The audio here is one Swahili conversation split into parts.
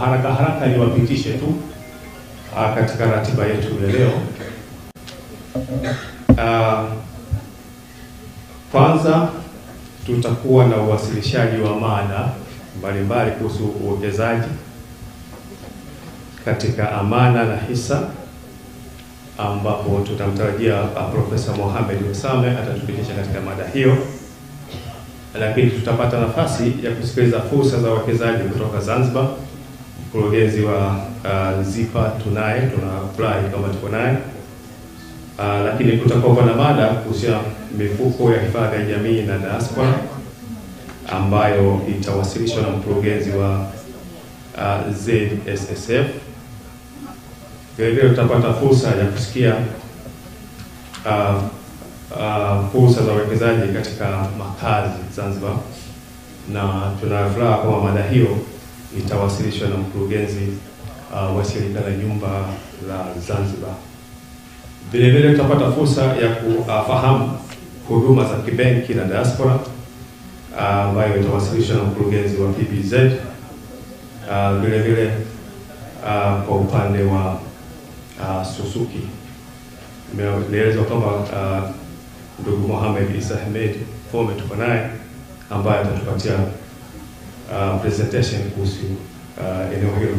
haraka haraka niwapitishe tu katika ratiba yetu ya leo. Kwanza tutakuwa na uwasilishaji wa mada mbalimbali kuhusu uwekezaji katika amana na hisa, ambapo tutamtarajia Profesa Mohamed Osame atatupitisha katika mada hiyo. Lakini tutapata nafasi ya kusikiliza fursa za uwekezaji kutoka Zanzibar. Mkurugenzi wa ZIPA tunafurahi kama tuko naye. Lakini kutakuwa na mada kuhusu mifuko ya hifadhi ya jamii na diaspora ambayo itawasilishwa na mkurugenzi wa ZSSF. Vile tutapata fursa ya kusikia fursa za uwekezaji katika makazi Zanzibar, na tunafuraha kama mada hiyo itawasilishwa na mkurugenzi wa shirika la nyumba la Zanzibar. Vile tutapata fursa ya kufahamu huduma za kibenki na diaspora ambayo itawasilishwa na mkurugenzi wa PBZ. Vile kwa upande wa Suzuki imeelezwa kwamba ndugu Mohamed Isa Ahmed Fome tuko naye ambaye atatupatia presentation kuhusu eneo hilo.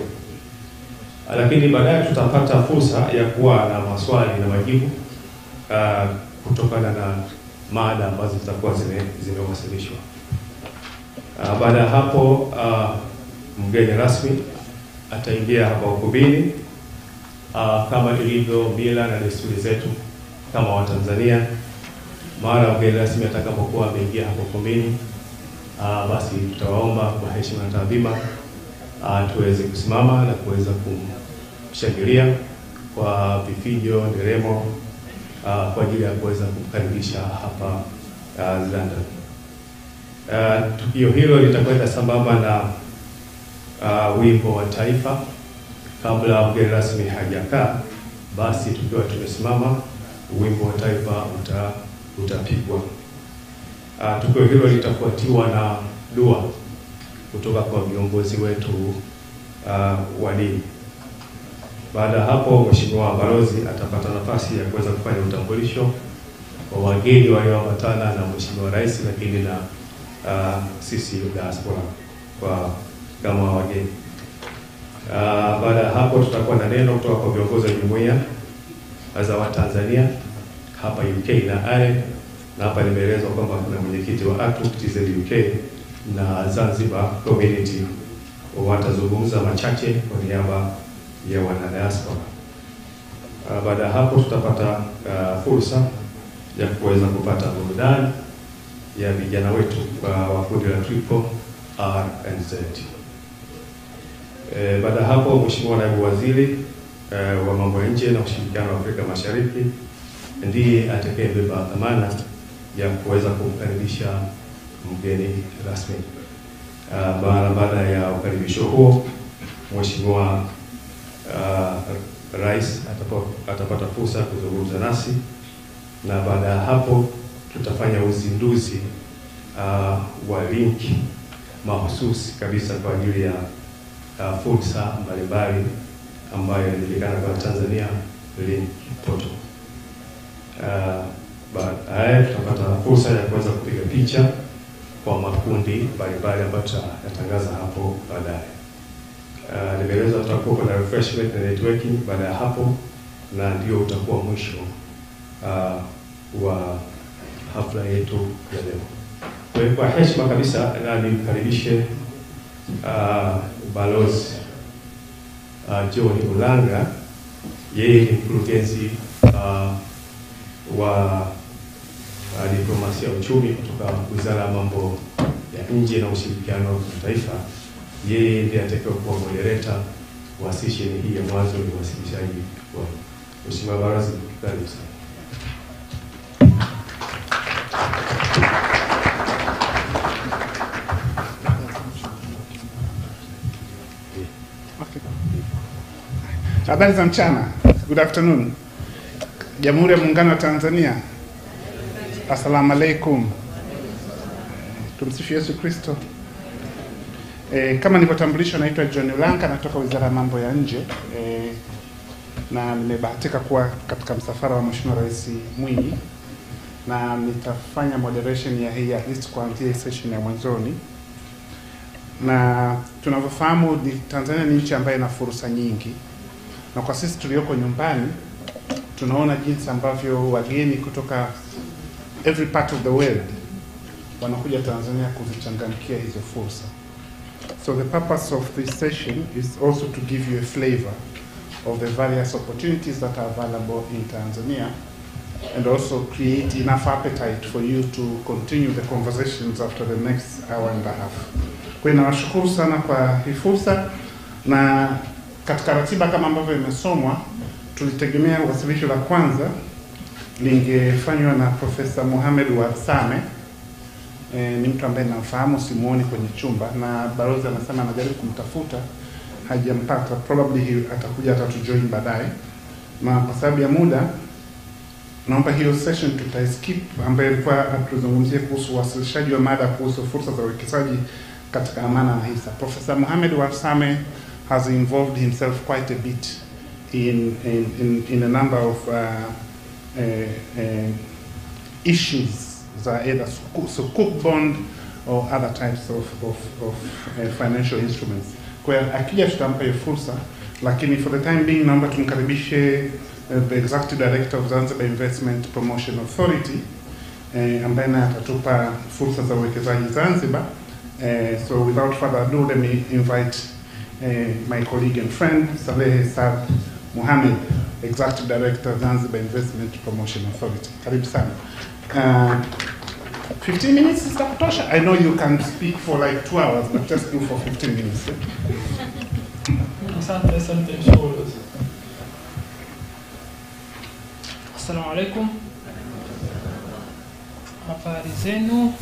Lakini baadaye tutapata fursa ya kuwa na maswali na majibu kutokana na mada ambazo zitakuwa zimewasilishwa. Baada ya hapo mgeni rasmi ataingia hapa ukumbini. Kama ilivyo mila na desturi zetu kama Watanzania, mara mgeni rasmi atakapokuwa ameingia hapo ukumbini, basi tutawaomba kwa heshima na taadhima tuweze kusimama na kuweza kumshangilia kwa vifijo, nderemo kwa ajili ya kuweza kumkaribisha hapa London. Tukio hilo litakwenda sambamba na wimbo wa taifa. Kabla mgeni rasmi hajakaa, basi tukiwa tumesimama, wimbo wa taifa utapigwa. Tukio hilo litafuatiwa na dua kutoka kwa viongozi wetu wa dini. Baada ya hapo, Mheshimiwa Balozi atapata nafasi ya kuweza kufanya utambulisho wa wageni walioambatana na Mheshimiwa Rais, lakini na sisi diaspora kama wageni. Baada ya hapo tutakuwa na neno kutoka kwa viongozi wa jumuiya za Watanzania hapa UK na Ireland, na hapa nimeelezwa kwamba kuna mwenyekiti wa ATUC TZ UK na Zanzibar Community watazungumza machache kwa niaba ya wanadiaspora. Baada ya hapo tutapata fursa ya kuweza kupata burudani ya vijana wetu wa kundi la Triple R&Z. Baada ya hapo Mheshimiwa Naibu Waziri wa Mambo ya Nje na Ushirikiano wa Afrika Mashariki ndiye atakayebeba dhamana ya kuweza kumkaribisha mgeni rasmi. Baada ya ukaribisho huo, Mheshimiwa Rais atapata fursa ya kuzungumza nasi, na baada ya hapo tutafanya uzinduzi wa link mahususi kabisa kwa ajili ya fursa mbalimbali ambayo inajulikana kama Tanzania Link Portal. Baadaye tutapata fursa ya kuweza kupiga picha kwa makundi mbalimbali ambayo tutatangaza hapo baadaye. Nimeeleza tutakuwa na refreshment na networking baada ya hapo, na ndio utakuwa mwisho wa hafla yetu ya leo. Kwa heshima kabisa na nimkaribishe Balozi John Ulanga. Yeye ni mkurugenzi wa diplomasia ya uchumi kutoka Wizara ya Mambo ya Nje na Ushirikiano wa Kimataifa. Yeye ndiye atakayekuwa moderator wa session hii ya mwanzo ya uwasilishaji wa Mheshimiwa Balozi. Karibu sana. Habari za mchana. Good afternoon. Jamhuri ya Muungano wa Tanzania. Assalamu alaikum. Tumsifu Yesu Kristo. Kama nilivyotambulishwa, naitwa John Ulanka, natoka Wizara ya Mambo ya Nje, na nimebahatika kuwa katika msafara wa Mheshimiwa Rais Mwinyi, na nitafanya moderation ya hii at least kuanzia session ya mwanzoni. Na tunavyofahamu Tanzania ni nchi ambayo ina fursa nyingi, na kwa sisi tulioko nyumbani tunaona jinsi ambavyo wageni kutoka every part of the world wanakuja Tanzania kuzichangamkia hizo fursa. So the purpose of this session is also to give you a flavor of the various opportunities that are available in Tanzania, and also create enough appetite for you to continue the conversations after the next hour and a half. Kwa hiyo nawashukuru sana kwa hii fursa, na katika ratiba kama ambavyo imesomwa, tulitegemea wasilisho la kwanza lingefanywa na Profesa Mohamed Warsame. Ni mtu ambaye namfahamu, simuoni kwenye chumba, na balozi anasema anajaribu kumtafuta, hajampata. Probably atakuja atatujoin baadaye, na kwa sababu ya muda naomba hiyo session tutaiskip, ambayo ilikuwa atuzungumzie kuhusu wasilishaji wa mada kuhusu fursa za uwekezaji katika amana na hisa. Professor Mohamed Warsame has involved himself quite a bit in a number of issues that either sukuk bond or other types of financial instruments. Kwa hiyo akija tutampa hiyo fursa, lakini for the time being naomba tumkaribishe the Executive Director of Zanzibar Investment Promotion Authority, ambaye atatupa fursa za uwekezaji Zanzibar. So without further ado, let me invite my colleague and friend Saleh Saad Mohamed, Executive Director, Zanzibar Investment Promotion Authority. Karibu sana. 15 minutes is takutosha? I know you can speak for like 2 hours, but just do for 15 minutes. Asante mshukuru. Assalamu alaikum. Habari zenu.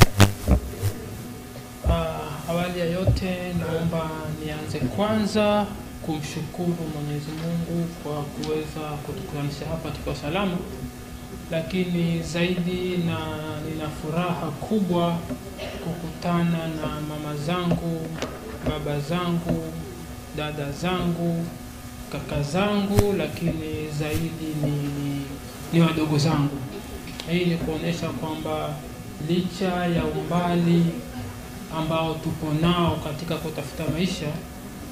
Awali ya yote naomba nianze kwanza kumshukuru Mwenyezi Mungu kwa kuweza kutukutanisha hapa tukiwa salama, lakini zaidi nina furaha kubwa kukutana na mama zangu, baba zangu, dada zangu, kaka zangu, lakini zaidi ni wadogo zangu. Hii ni kuonesha kwamba licha ya umbali ambao tupo nao katika kutafuta maisha,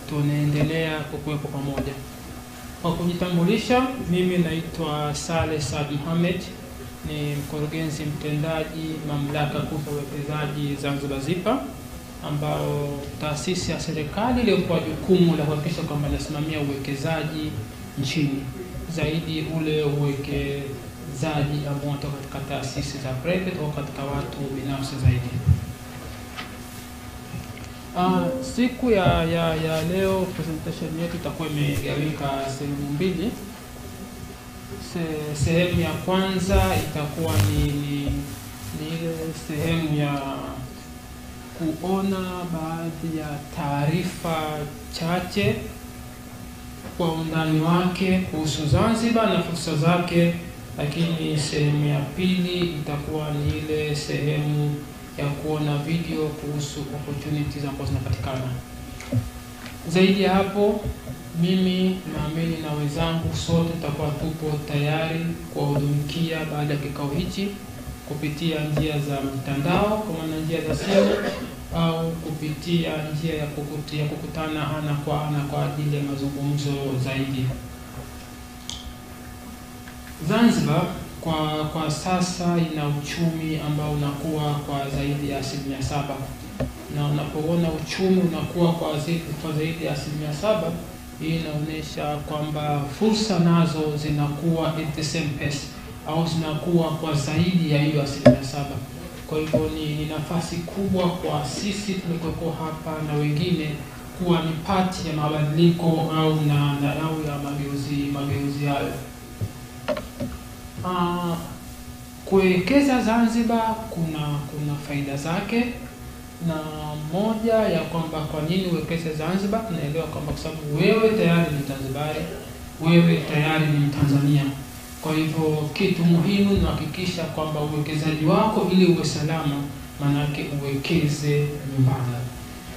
tunaendelea kukuwepo pamoja. Kwa kujitambulisha, mimi naitwa Saleh Saad Mohamed, ni mkurugenzi mtendaji Mamlaka Kuu ya Uwekezaji Zanzibar ZIPA, ambao taasisi ya serikali iliyopewa jukumu la kuhakikisha kwamba inasimamia uwekezaji nchini, zaidi ule uwekezaji ambao unatoka katika taasisi za private au katika watu binafsi zaidi. Siku ya leo presentation yetu itakuwa imegawika sehemu mbili. Sehemu ya kwanza itakuwa ni ile sehemu ya kuona baadhi ya taarifa chache kwa undani wake kuhusu Zanzibar na fursa zake, lakini sehemu ya pili itakuwa ni ile sehemu ya kuona video kuhusu opportunities ambazo zinapatikana. Zaidi ya hapo, mimi naamini na wenzangu sote tutakuwa tupo tayari kuwahudumikia baada ya kikao hichi kupitia njia za mtandao, kwa maana njia za simu, au kupitia njia ya kukutana ana kwa ana kwa ajili ya mazungumzo zaidi. Zanzibar kwa sasa ina uchumi ambao unakuwa kwa zaidi ya 7%, na unapoona uchumi unakuwa kwa zaidi ya 7%, hii inaonyesha kwamba fursa nazo zinakuwa at the same pace au zinakuwa kwa zaidi ya hiyo 7%. Kwa hivyo ni nafasi kubwa kwa sisi tuliko hapa na wengine kuwa ni part ya mabadiliko au ya mageuzi hayo. Kuwekeza Zanzibar kuna faida zake, na moja ya kwamba kwa nini uwekeze Zanzibar, tunaelewa kwamba kwa sababu wewe tayari ni Mzanzibari, wewe tayari ni Mtanzania. Kwa hivyo kitu muhimu ni kuhakikisha kwamba uwekezaji wako ili uwe salama, manake uwekeze nyumbani.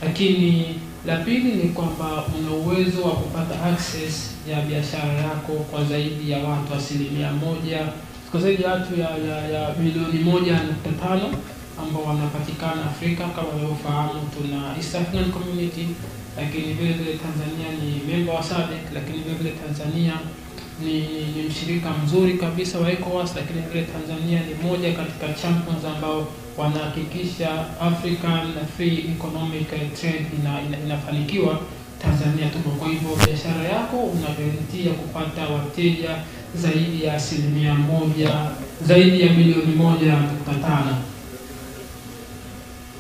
Lakini la pili ni kwamba una uwezo wa kupata access ya biashara yako kwa zaidi ya watu 1%, kwa zaidi ya watu ya milioni 1.5 ambao wanapatikana Afrika. Kama unavyofahamu, tuna East African Community, lakini vile vile Tanzania ni member wa SADC, lakini vile vile Tanzania ni mshirika mzuri kabisa wa ECOWAS, lakini vile Tanzania ni moja katika champions ambao wanahakikisha African Free Economic Trade inafanikiwa. Tanzania tupo. Kwa hivyo biashara yako unaguarantee kupata wateja zaidi ya 1%, zaidi ya milioni 1.5.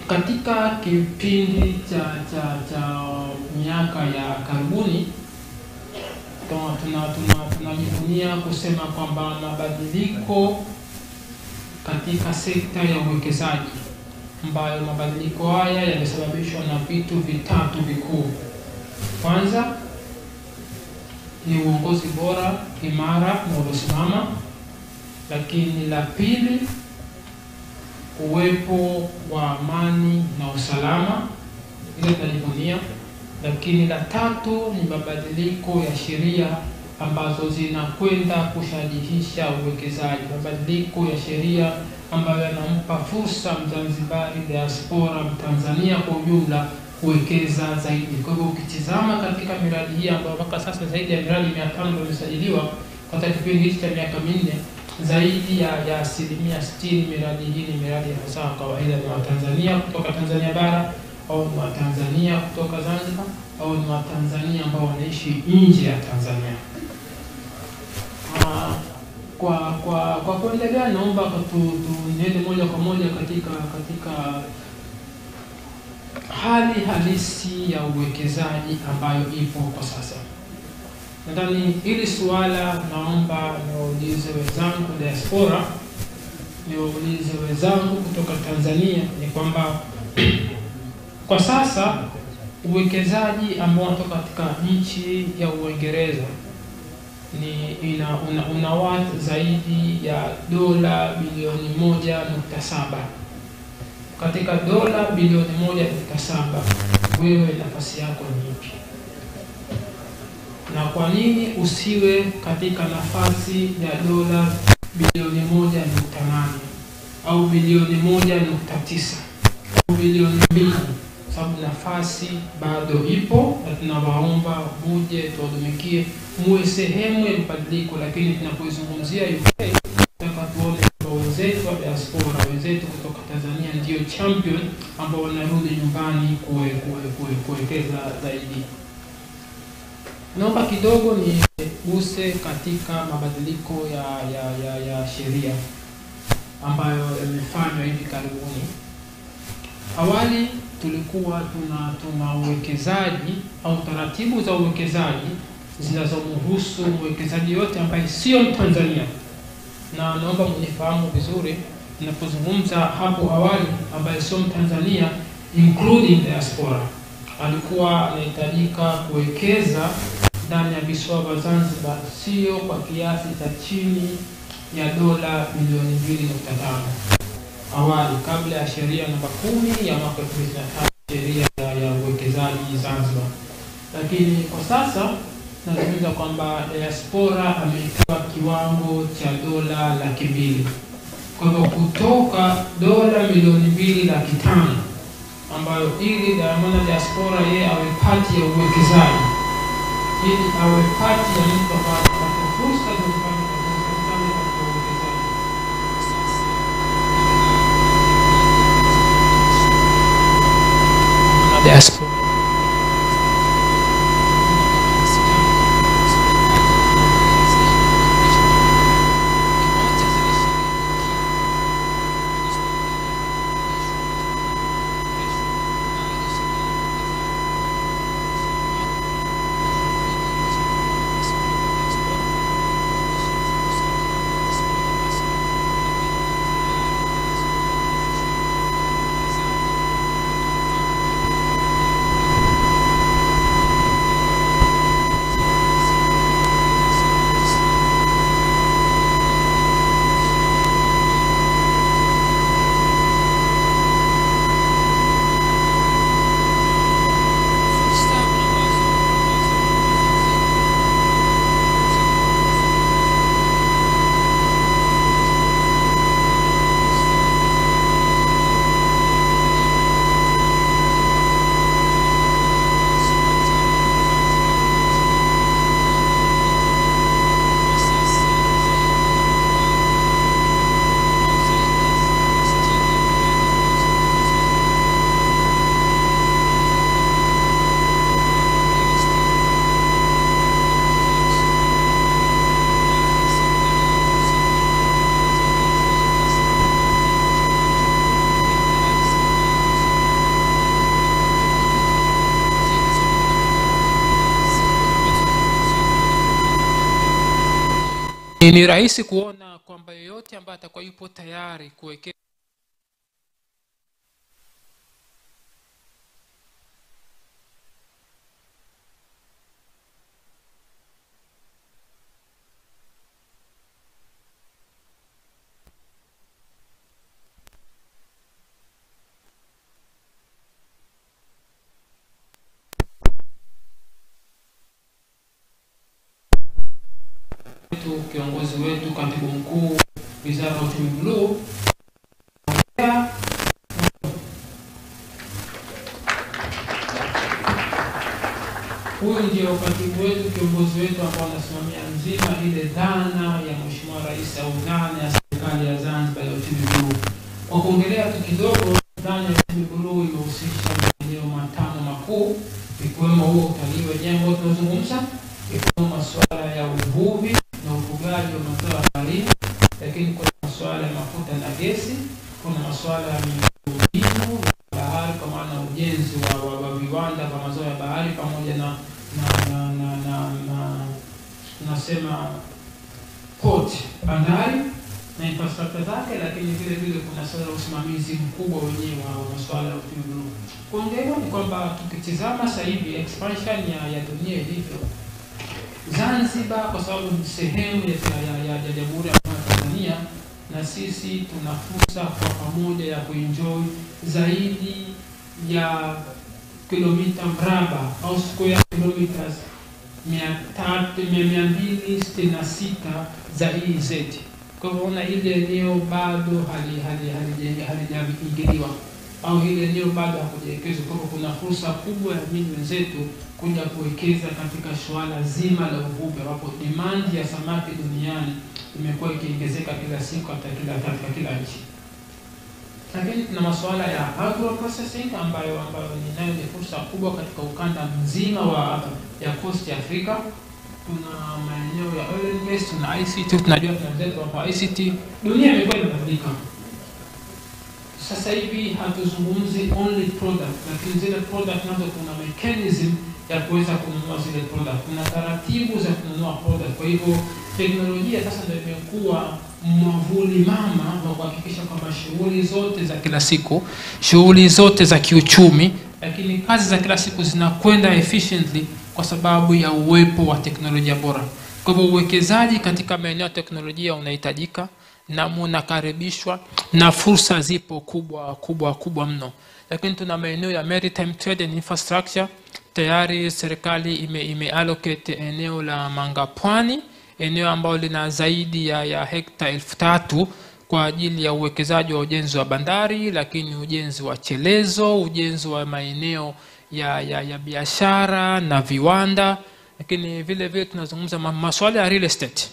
Katika kipindi cha miaka ya karibuni tunajivunia kusema kwamba mabadiliko katika sekta ya uwekezaji, ambayo mabadiliko haya yamesababishwa na vitu vitatu vikuu. Kwanza ni uongozi bora, imara na uliosimama. Lakini la pili, uwepo wa amani na usalama, ile tunajivunia. Lakini la tatu ni mabadiliko ya sheria ambazo zinakwenda kushajihisha uwekezaji, mabadiliko ya sheria ambayo yanampa fursa Mzanzibari, diaspora, Mtanzania kwa ujumla kuwekeza zaidi. Kwa hivyo ukitizama katika miradi hii ambayo mpaka sasa zaidi ya miradi 500 ndio imesajiliwa kwa kipindi hiki cha miaka 4, zaidi ya 60% miradi hii ni miradi ya hasa kawaida ya Watanzania kutoka Tanzania bara, au ni Watanzania kutoka Zanzibar, au ni Watanzania ambao wanaishi nje ya Tanzania. Kwa kuendelea, naomba tuende moja kwa moja katika hali halisi ya uwekezaji ambayo ipo kwa sasa. Nadhani hili suala naomba niwaulize wenzangu diaspora, niwaulize wenzangu kutoka Tanzania, ni kwamba kwa sasa uwekezaji ambao unatoka katika nchi ya Uingereza una worth zaidi ya dola bilioni 1.7. Katika dola bilioni 1.7, wewe nafasi yako ni ipi? Na kwa nini usiwe katika nafasi ya dola bilioni 1.8 au bilioni 1.9 au bilioni 2? Sababu nafasi bado ipo, na tunawaomba muje tuwadumikie, muwe sehemu ya mabadiliko. Lakini tunapozungumzia UK, nataka tuone kwamba wenzetu wa diaspora, wenzetu kutoka Tanzania ndio champion ambao wanarudi nyumbani kuwekeza zaidi. Naomba kidogo niguse katika mabadiliko ya sheria ambayo yamefanywa hivi karibuni. Awali tulikuwa tuna uwekezaji au taratibu za uwekezaji zinazomhusu mwekezaji yote ambaye sio Mtanzania, na naomba mnifahamu vizuri ninapozungumza hapo awali ambaye sio Mtanzania, including diaspora, alikuwa anahitajika kuwekeza ndani ya visiwa vya Zanzibar sio kwa kiasi cha chini ya dola milioni 2.5. awali kabla ya sheria namba 10 ya mwaka 2005, sheria ya uwekezaji Zanzibar. Lakini kwa sasa nazungumza kwamba diaspora amepewa kiwango cha dola 200,000. Kwa hivyo kutoka dola milioni 2.5 ambayo ili dhamana diaspora yeye awe pati ya uwekezaji, ili awe pati ya mtu ambaye anapata fursa za kufanya diaspora. Ni rahisi kuona kwamba yeyote ambaye atakuwa yupo tayari kuwekeza kiongozi wetu katibu mkuu Wizara ya Uchumi Bluu. Huyu ndio katibu wetu, kiongozi wetu ambao anasimamia nzima ile dhana ya Mheshimiwa Rais au dhana ya serikali ya Zanzibar ya uchumi bluu. Kwa kuongelea tu kidogo, dhana ya uchumi bluu imehusisha maeneo matano makuu, ikiwemo huo utalii wenyewe ambao tunazungumza, ikiwemo masuala ya uvuvi na ufugaji wa mazao ya baharini, lakini kuna masuala ya mafuta na gesi, kuna masuala ya miundombinu bahari kwa maana ujenzi wa viwanda vya mazao ya bahari pamoja na tunasema port, bandari na infrastructure zake, lakini vile vile kuna swala la usimamizi mkubwa wenyewe wa masuala ya uchumi bluu. Kuongeza ni kwamba tukitizama sasa hivi expansion ya dunia ilivyo, Zanzibar kwa sababu ni sehemu ya Jamhuri ya Tanzania, na sisi tuna fursa kwa pamoja ya kuenjoy zaidi ya kilomita mraba au square kilometers 266 za EEZ. Kwa hivyo na ile eneo bado halijaingiliwa au ile eneo bado hakujawekezwa. Kwa hivyo kuna fursa kubwa ya miji wenzetu kuja kuwekeza katika swala zima la uvuvi, ambapo demand ya samaki duniani imekuwa ikiongezeka kila siku katika kila nchi. Lakini kuna masuala ya agro processing ambayo ninayo ni fursa kubwa katika ukanda mzima ya coast ya Afrika. Kuna maeneo ya oil and gas, tuna ICT, tunajua tunaendelea kwa ICT. Dunia imekuwa inabadilika. Sasa hivi hatuzungumzi only product, lakini zile product nazo kuna mechanism ya kuweza kununua zile product. Kuna taratibu za kununua product. Kwa hivyo teknolojia sasa ndio imekuwa mwavuli mama wa kuhakikisha kwamba shughuli zote za kila siku, shughuli zote za kiuchumi, lakini kazi za kila siku zinakwenda efficiently kwa sababu ya uwepo wa teknolojia bora. Kwa hivyo uwekezaji katika maeneo ya teknolojia unahitajika na mnakaribishwa, na fursa zipo kubwa mno. Lakini tuna maeneo ya maritime trade and infrastructure. Tayari serikali imeallocate eneo la Mangapwani, eneo ambalo lina zaidi ya hekta 3000 kwa ajili ya uwekezaji wa ujenzi wa bandari, lakini ujenzi wa chelezo, ujenzi wa maeneo ya biashara na viwanda, lakini vile vile tunazungumza masuala ya real estate.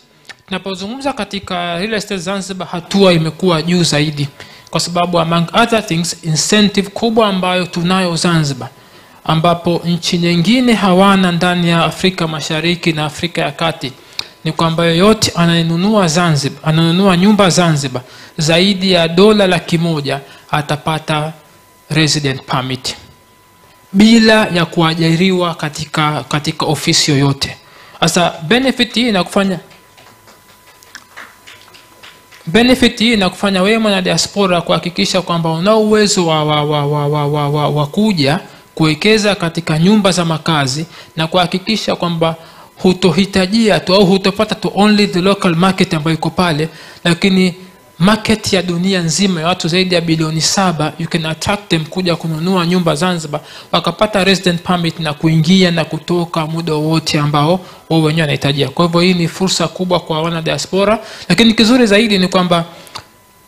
Tunapozungumza katika real estate Zanzibar, hatua imekuwa juu zaidi kwa sababu among other things incentive kubwa ambayo tunayo Zanzibar, ambapo nchi nyingine hawana ndani ya Afrika Mashariki na Afrika ya Kati, ni kwamba yoyote ananunua Zanzibar, ananunua nyumba Zanzibar zaidi ya $100,000 atapata resident permit bila ya kuajiriwa katika ofisi yoyote. Sasa benefit hii inakufanya wewe mwana diaspora kuhakikisha kwamba una uwezo wa kuja kuwekeza katika nyumba za makazi, na kuhakikisha kwamba hutohitajia tu au hutopata tu only the local market ambayo iko pale, lakini market ya dunia nzima ya watu zaidi ya bilioni 7, you can attract them kuja kununua nyumba Zanzibar, wakapata resident permit na kuingia na kutoka muda wote ambao wao wenyewe wanahitajia. Kwa hivyo hii ni fursa kubwa kwa wana diaspora, lakini kizuri zaidi ni kwamba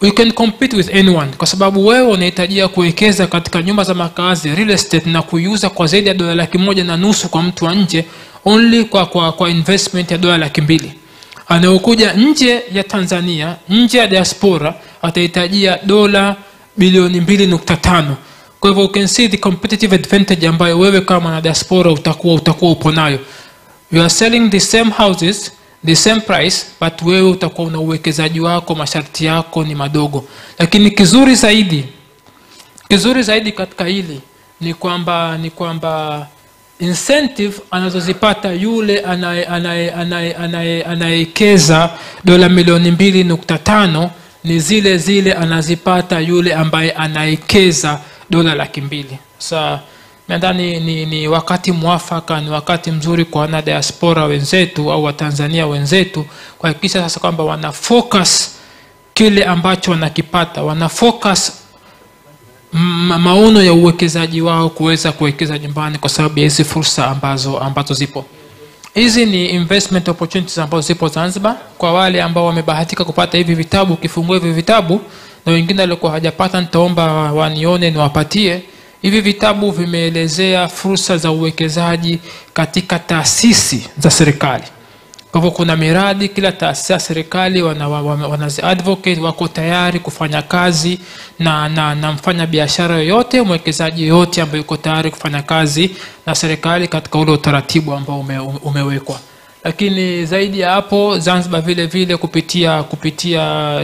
you can compete with anyone, kwa sababu wewe unahitajia kuwekeza katika nyumba za makazi real estate na kuiuza kwa zaidi ya $150,000 kwa mtu wa nje, only kwa investment ya $200,000. Anaokuja nje ya Tanzania, nje ya diaspora, atahitajia $2.5 bilioni. Kwa hivyo you can see the competitive advantage ambayo wewe kama na diaspora utakuwa upo nayo. You are selling the same houses, the same price, but wewe utakuwa una uwekezaji wako, masharti yako ni madogo. Lakini kizuri zaidi katika hili ni kwamba incentive anazozipata yule anayekeza dola milioni 2.5 ni zile zile anazipata yule ambaye anayekeza dola 200,000. Sasa nadhani ni wakati mwafaka, ni wakati mzuri kwa wana diaspora wenzetu au Watanzania wenzetu kuhakikisha sasa kwamba wana focus kile ambacho wanakipata, wana focus maono ya uwekezaji wao kuweza kuwekeza nyumbani kwa sababu ya hizi fursa ambazo zipo. Hizi ni investment opportunities ambazo zipo Zanzibar. Kwa wale ambao wamebahatika kupata hivi vitabu, kifungua hivi vitabu, na wengine walikuwa hawajapata, nitaomba wanione niwapatie. Hivi vitabu vimeelezea fursa za uwekezaji katika taasisi za serikali. Kwa hivyo kuna miradi, kila taasisi ya serikali wanazi advocate, wako tayari kufanya kazi na mfanya biashara yoyote, mwekezaji yoyote ambaye yuko tayari kufanya kazi na serikali katika ule utaratibu ambao umewekwa. Lakini zaidi ya hapo, Zanzibar vile vile kupitia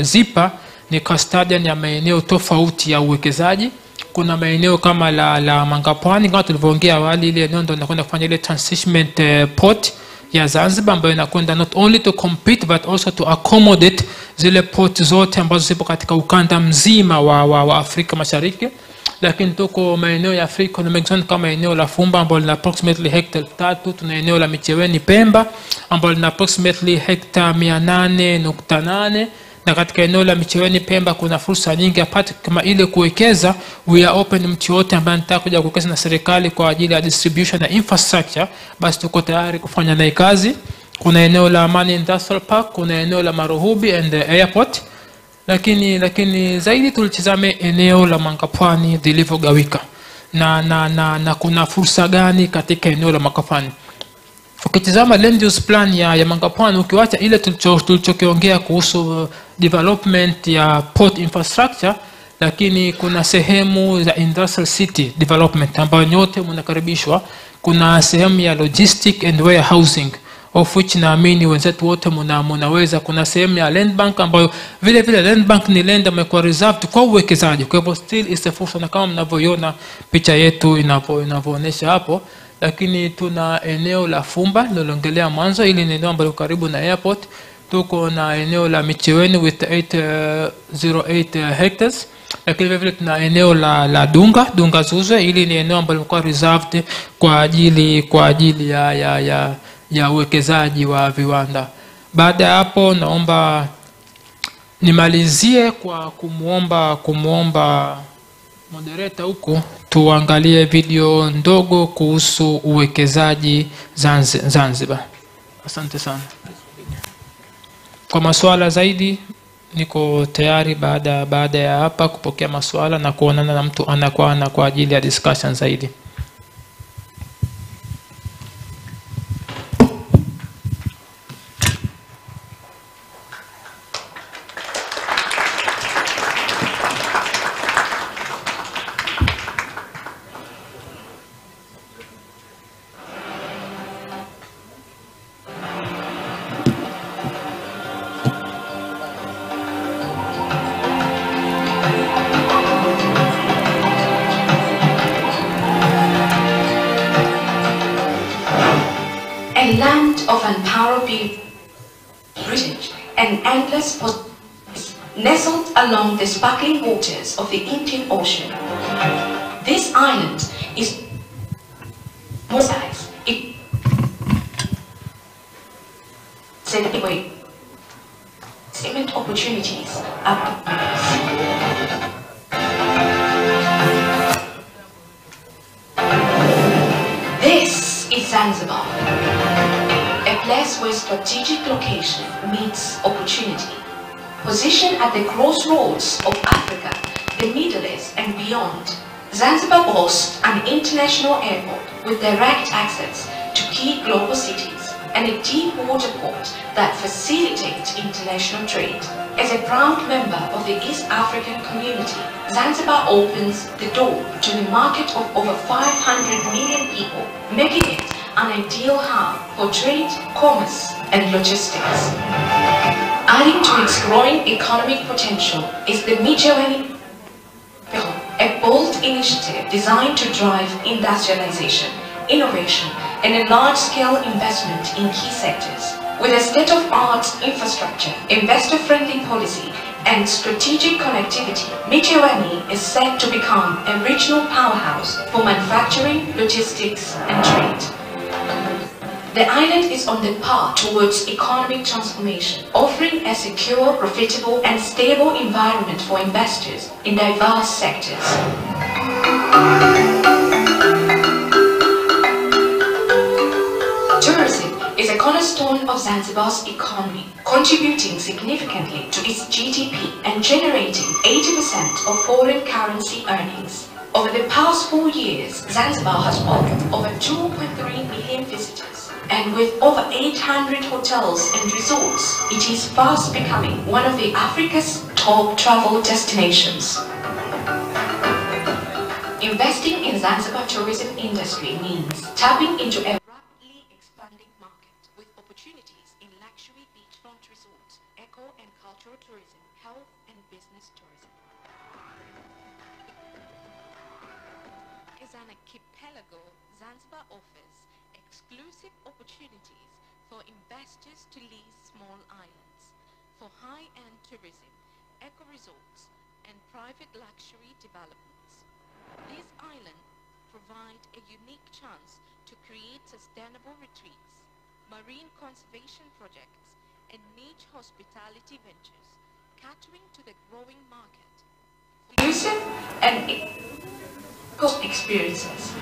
ZIPA ni custodian ya maeneo tofauti ya uwekezaji. Kuna maeneo kama la Mangapwani, kama tulivyoongea awali, ile eneo ndio linakwenda kufanya ile transshipment port ya Zanzibar ambayo inakwenda not only to compete but also to accommodate zile port zote ambazo zipo katika ukanda mzima wa Afrika Mashariki. Lakini tuko maeneo ya Afrika Economic Zone kama eneo la Fumba ambalo lina approximately hectare 3, tuna eneo la Micheweni Pemba ambalo lina approximately hectare 800.8, na katika eneo la Micheweni Pemba kuna fursa nyingi apart kama ile kuwekeza. We are open, mtu yote ambaye anataka kuja kuwekeza na serikali kwa ajili ya distribution na infrastructure, basi tuko tayari kufanya naye kazi. Kuna eneo la Amani Industrial Park, kuna eneo la Maruhubi and the airport. Lakini zaidi tulitizame eneo la Mangapwani lilivyogawika na kuna fursa gani katika eneo la Mangapwani. Ukitizama land use plan ya Mangapwani, ukiwacha ile tulichokiongea kuhusu development ya port infrastructure, lakini kuna sehemu za industrial city development ambayo nyote mnakaribishwa. Kuna sehemu ya logistic and warehousing of which naamini wenzetu wote mnaweza. Kuna sehemu ya land bank ambayo vile vile land bank ni land ambayo kwa reserved kwa uwekezaji, kwa hivyo still is a fursa, na kama mnavyoiona picha yetu inavyoonyesha hapo. Lakini tuna eneo la Fumba niliongelea mwanzo, ili ni eneo ambalo karibu na airport. Tuko na eneo la Micheweni with 808 hectares. Lakini vile vile tuna eneo la Dunga Zuzwe, ili ni eneo ambalo kwa reserved kwa ajili ya uwekezaji wa viwanda. Baada ya hapo, naomba nimalizie kwa kumuomba moderator huko tuangalie video ndogo kuhusu uwekezaji Zanzibar. Asante sana. Kwa maswala zaidi niko tayari baada ya hapa kupokea maswala na kuonana na mtu ana kwa ajili ya discussion zaidi. Nestled along the sparkling waters of the Indian Ocean. This island is mosaics. Cement opportunities are This is Zanzibar, a place where strategic location meets opportunity. Positioned at the crossroads of Africa, the Middle East and beyond, Zanzibar boasts an international airport with direct access to key global cities and a deep water port that facilitates international trade. As a proud member of the East African community, Zanzibar opens the door to a market of over 500 million people, making it an ideal hub for trade, commerce and logistics. Adding to its growing economic potential is the Micheweni, a bold initiative designed to drive industrialization, innovation, and a large-scale investment in key sectors. With a state-of-art infrastructure, investor-friendly policy, and strategic connectivity, Micheweni is set to become a regional powerhouse for manufacturing, logistics, and trade. The island is on the path towards economic transformation, offering a secure, profitable, and stable environment for investors in diverse sectors. Tourism is a cornerstone of Zanzibar's economy, contributing significantly to its GDP and generating 80% of foreign currency earnings. Over the past 4 years, Zanzibar has welcomed over 2.3 million visitors, and with over 800 hotels and resorts, it is fast becoming one of Africa's top travel destinations. Investing in Zanzibar tourism industry means tapping into a rapidly expanding market with opportunities in luxury beachfront resorts, eco and cultural tourism, health and business tourism. As an archipelago, Zanzibar offers exclusive opportunities for investors to lease small islands for high-end tourism, eco-resorts, and private luxury developments. These islands provide a unique chance to create sustainable retreats, marine conservation projects, and niche hospitality ventures, catering to the growing market. Inclusive and eco experiences.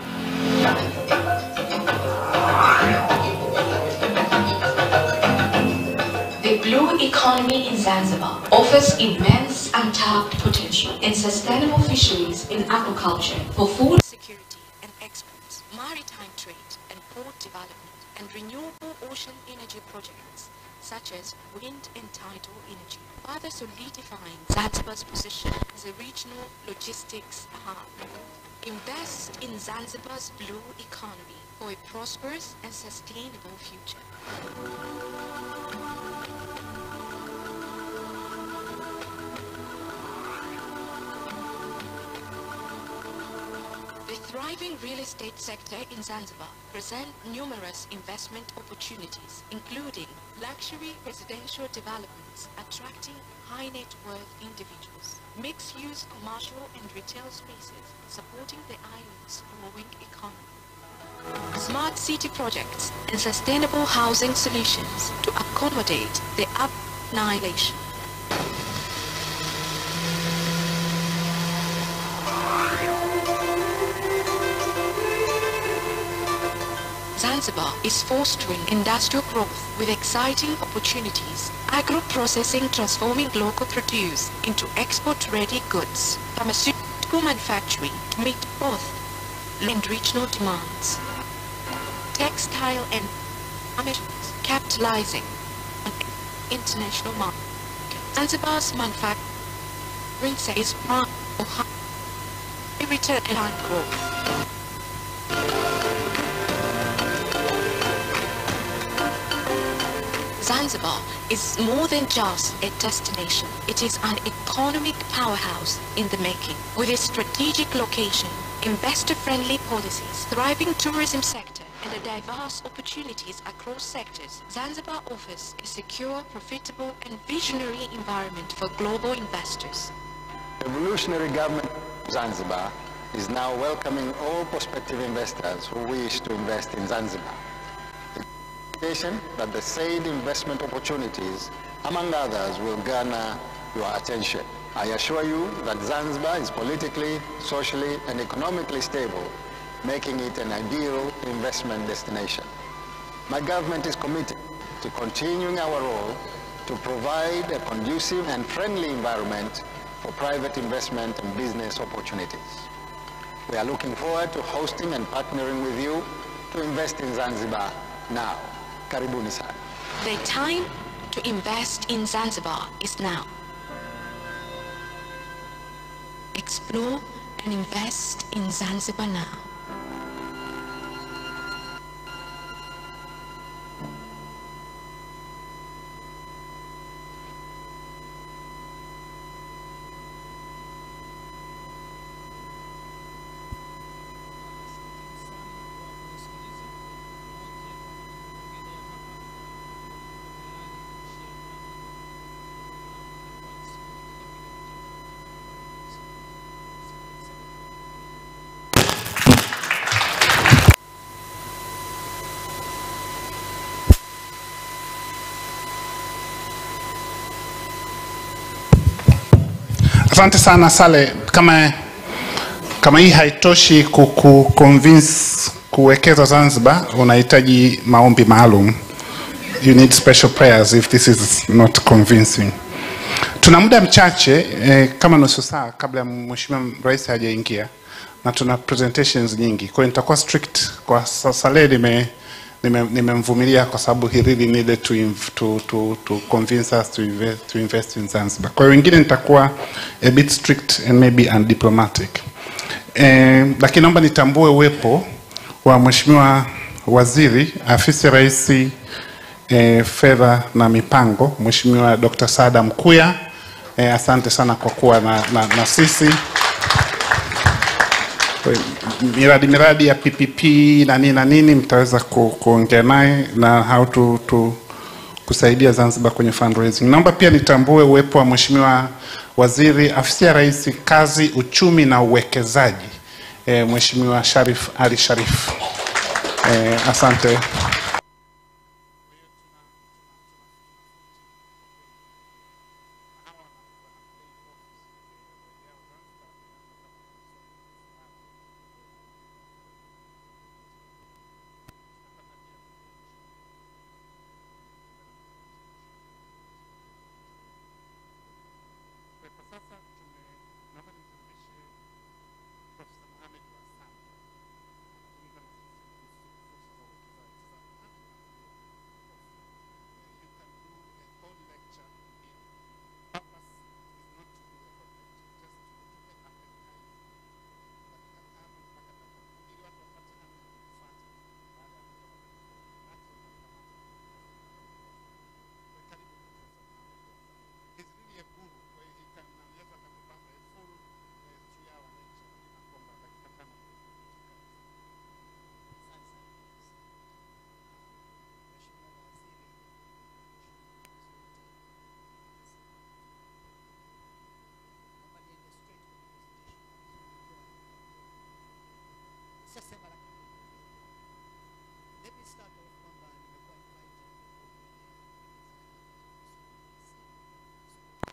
The blue economy in Zanzibar offers immense untapped potential in sustainable fisheries in aquaculture for food security and exports, maritime trade and port development, and renewable ocean energy projects such as wind and tidal energy, further solidifying Zanzibar's position as a regional logistics hub. Invest in Zanzibar's blue economy for a prosperous and sustainable future. The thriving real estate sector in Zanzibar presents numerous investment opportunities, including luxury residential developments attracting high net worth individuals, mixed-use commercial and retail spaces supporting the island's growing economy, smart city projects and sustainable housing solutions to accommodate the annihilation. Zanzibar is fostering industrial growth with exciting opportunities, agro-processing transforming local produce into export-ready goods, pharmaceutical manufacturing to meet both and regional demands, textile and garments capitalizing on international markets. Zanzibar's manufacturing sector is prime for high return and growth. Zanzibar is more than just a destination. It is an economic powerhouse in the making. With its strategic location, investor-friendly policies, thriving tourism sector, and the diverse opportunities across sectors, Zanzibar offers a secure, profitable, and visionary environment for global investors. The revolutionary government of Zanzibar is now welcoming all prospective investors who wish to invest in Zanzibar. That the said investment opportunities, among others, will garner your attention. I assure you that Zanzibar is politically, socially, and economically stable, making it an ideal investment destination. My government is committed to continuing our role to provide a conducive and friendly environment for private investment and business opportunities. We are looking forward to hosting and partnering with you to invest in Zanzibar now. Karibuni sana. The time to invest in Zanzibar is now. Explore and invest in Zanzibar now. Asante sana Sale. Kama hii haitoshi kuconvince kuwekeza Zanzibar, unahitaji maombi maalum. You need special prayers if this is not convincing. Tuna muda mchache kama nusu saa kabla ya Mheshimiwa Rais hajaingia, na tuna presentations nyingi. Kwa hiyo nitakuwa strict kwa Sale. Nimemvumilia kwa sababu he really needed to convince us to invest in Zanzibar. Kwa hiyo wengine nitakuwa a bit strict and maybe undiplomatic. Lakini naomba nitambue uwepo wa Mheshimiwa Waziri, Afisi ya Rais Fedha na Mipango, Mheshimiwa Dr. Saada Mkuya. Asante sana kwa kuwa na sisi. Miradi ya PPP na nini mtaweza kuongea naye na how to kusaidia Zanzibar kwenye fundraising. Naomba pia nitambue uwepo wa Mheshimiwa Waziri, Afisi ya Rais, Kazi, Uchumi na Uwekezaji, Mheshimiwa Sharif Ali Sharif. Asante.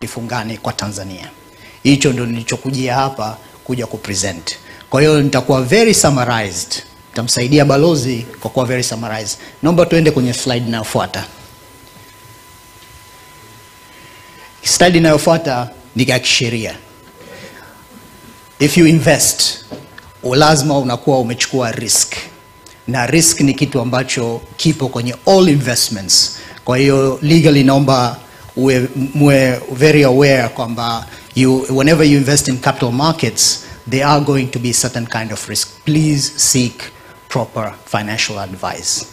Ifungani kwa Tanzania. Hicho ndio nilichokujia hapa kuja kupresent. Kwa hiyo nitakuwa very summarized. Nitamsaidia balozi kwa kuwa very summarized. Naomba tuende kwenye slide inayofuata. Slide inayofuata ni ya kisheria. If you invest, lazima unakuwa umechukua risk. Na risk ni kitu ambacho kipo kwenye all investments. Kwa hiyo legally naomba we're very aware kwamba whenever you invest in capital markets, there are going to be certain kind of risk. Please seek proper financial advice.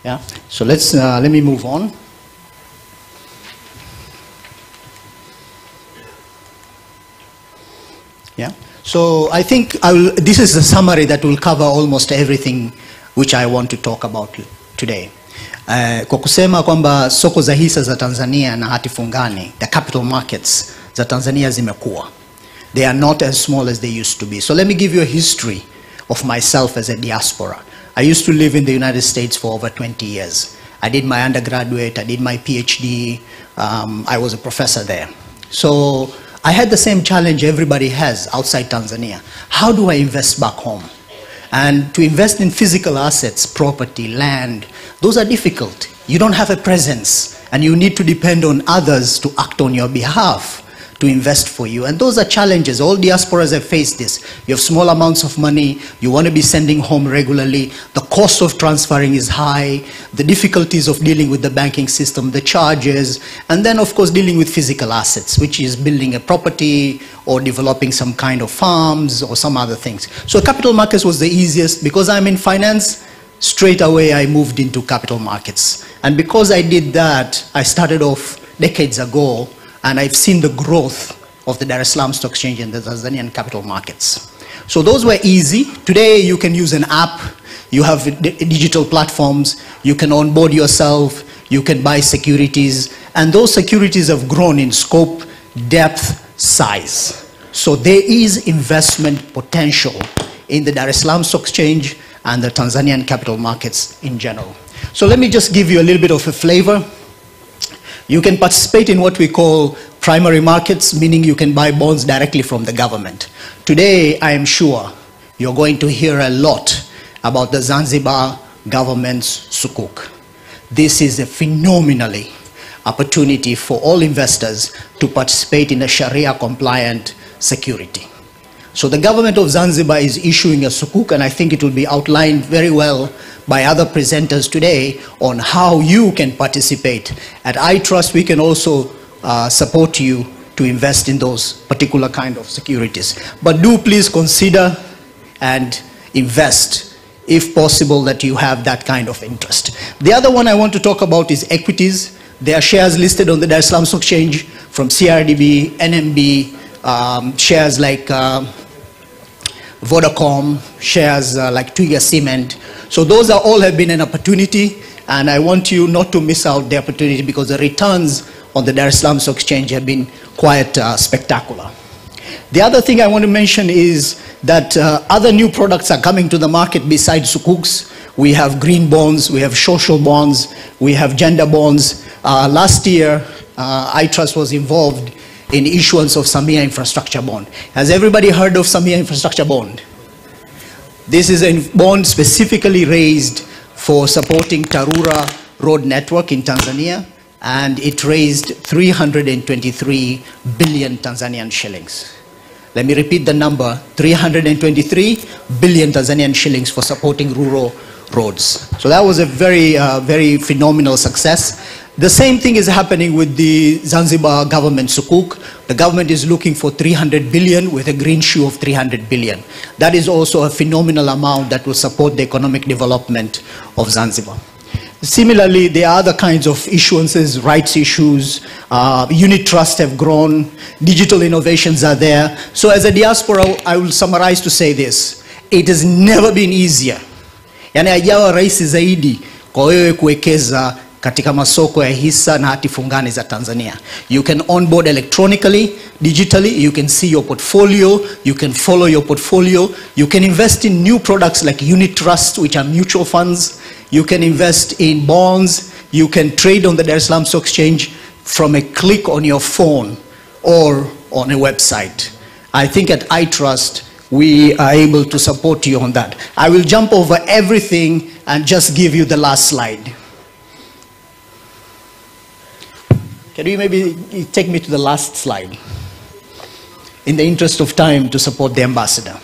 Yeah. So let me move on. Yeah. So I think this is a summary that will cover almost everything which I want to talk about today. Kwa kusema kwamba soko za hisa za Tanzania na hati fungani, the capital markets za Tanzania zimekuwa. They are not as small as they used to be. So let me give you a history of myself as a diaspora. I used to live in the United States for over 20 years. I did my undergraduate, I did my PhD, I was a professor there. So I had the same challenge everybody has outside Tanzania. How do I invest back home? And to invest in physical assets, property, land, those are difficult. You don't have a presence, and you need to depend on others to act on your behalf to invest for you. And those are challenges. All diasporas have faced this. You have small amounts of money, you want to be sending home regularly, the cost of transferring is high, the difficulties of dealing with the banking system, the charges, and then of course dealing with physical assets, which is building a property or developing some kind of farms or some other things. So capital markets was the easiest. Because I'm in finance, straight away I moved into capital markets. And because I did that, I started off decades ago, and I've seen the growth of the Dar es Salaam Stock Exchange and the Tanzanian capital markets. So those were easy. Today you can use an app, you have digital platforms, you can onboard yourself, you can buy securities, and those securities have grown in scope, depth, size. So there is investment potential in the Dar es Salaam Stock Exchange and the Tanzanian capital markets in general. So let me just give you a little bit of a flavor. You can participate in what we call primary markets, meaning you can buy bonds directly from the government. Today, I am sure you're going to hear a lot about the Zanzibar government's sukuk. This is a phenomenally opportunity for all investors to participate in a Sharia-compliant security. So the government of Zanzibar is issuing a sukuk, and I think it will be outlined very well by other presenters today on how you can participate. At iTrust, we can also support you to invest in those particular kind of securities. But do please consider and invest, if possible, that you have that kind of interest. The other one I want to talk about is equities. There are shares listed on the Dar es Salaam Stock Exchange from CRDB, NMB, shares like Vodacom, shares like Twiga Cement. So those are all have been an opportunity, and I want you not to miss out the opportunity because the returns on the Dar es Salaam Stock Exchange have been quite spectacular. The other thing I want to mention is that other new products are coming to the market besides sukuks. We have green bonds, we have social bonds, we have gender bonds. Last year, iTrust was involved in issuance of Samia Infrastructure Bond. Has everybody heard of Samia Infrastructure Bond? This is a bond specifically raised for supporting Tarura road network in Tanzania, and it raised 323 billion Tanzanian shillings. Let me repeat the number, 323 billion Tanzanian shillings for supporting rural roads. So that was a very, very phenomenal success. The same thing is happening with the Zanzibar government sukuk. The government is looking for 300 billion with a green shoe of 300 billion. That is also a phenomenal amount that will support the economic development of Zanzibar. Similarly, there are other kinds of issuances, rights issues, unit trusts have grown, digital innovations are there. So as a diaspora, I will summarize to say this. It has never been easier. Yani haijawa rahisi zaidi kwa wewe kuwekeza katika masoko ya hisa na hati fungani za Tanzania. You can onboard electronically, digitally, you can see your portfolio, you can follow your portfolio, you can invest in new products like unit trusts, which are mutual funds, you can invest in bonds, you can trade on the Dar es Salaam Stock Exchange from a click on your phone or on a website. I think at iTrust, we are able to support you on that. I will jump over everything and just give you the last slide. Can you maybe take me to the last slide? In the interest of time to support the ambassador.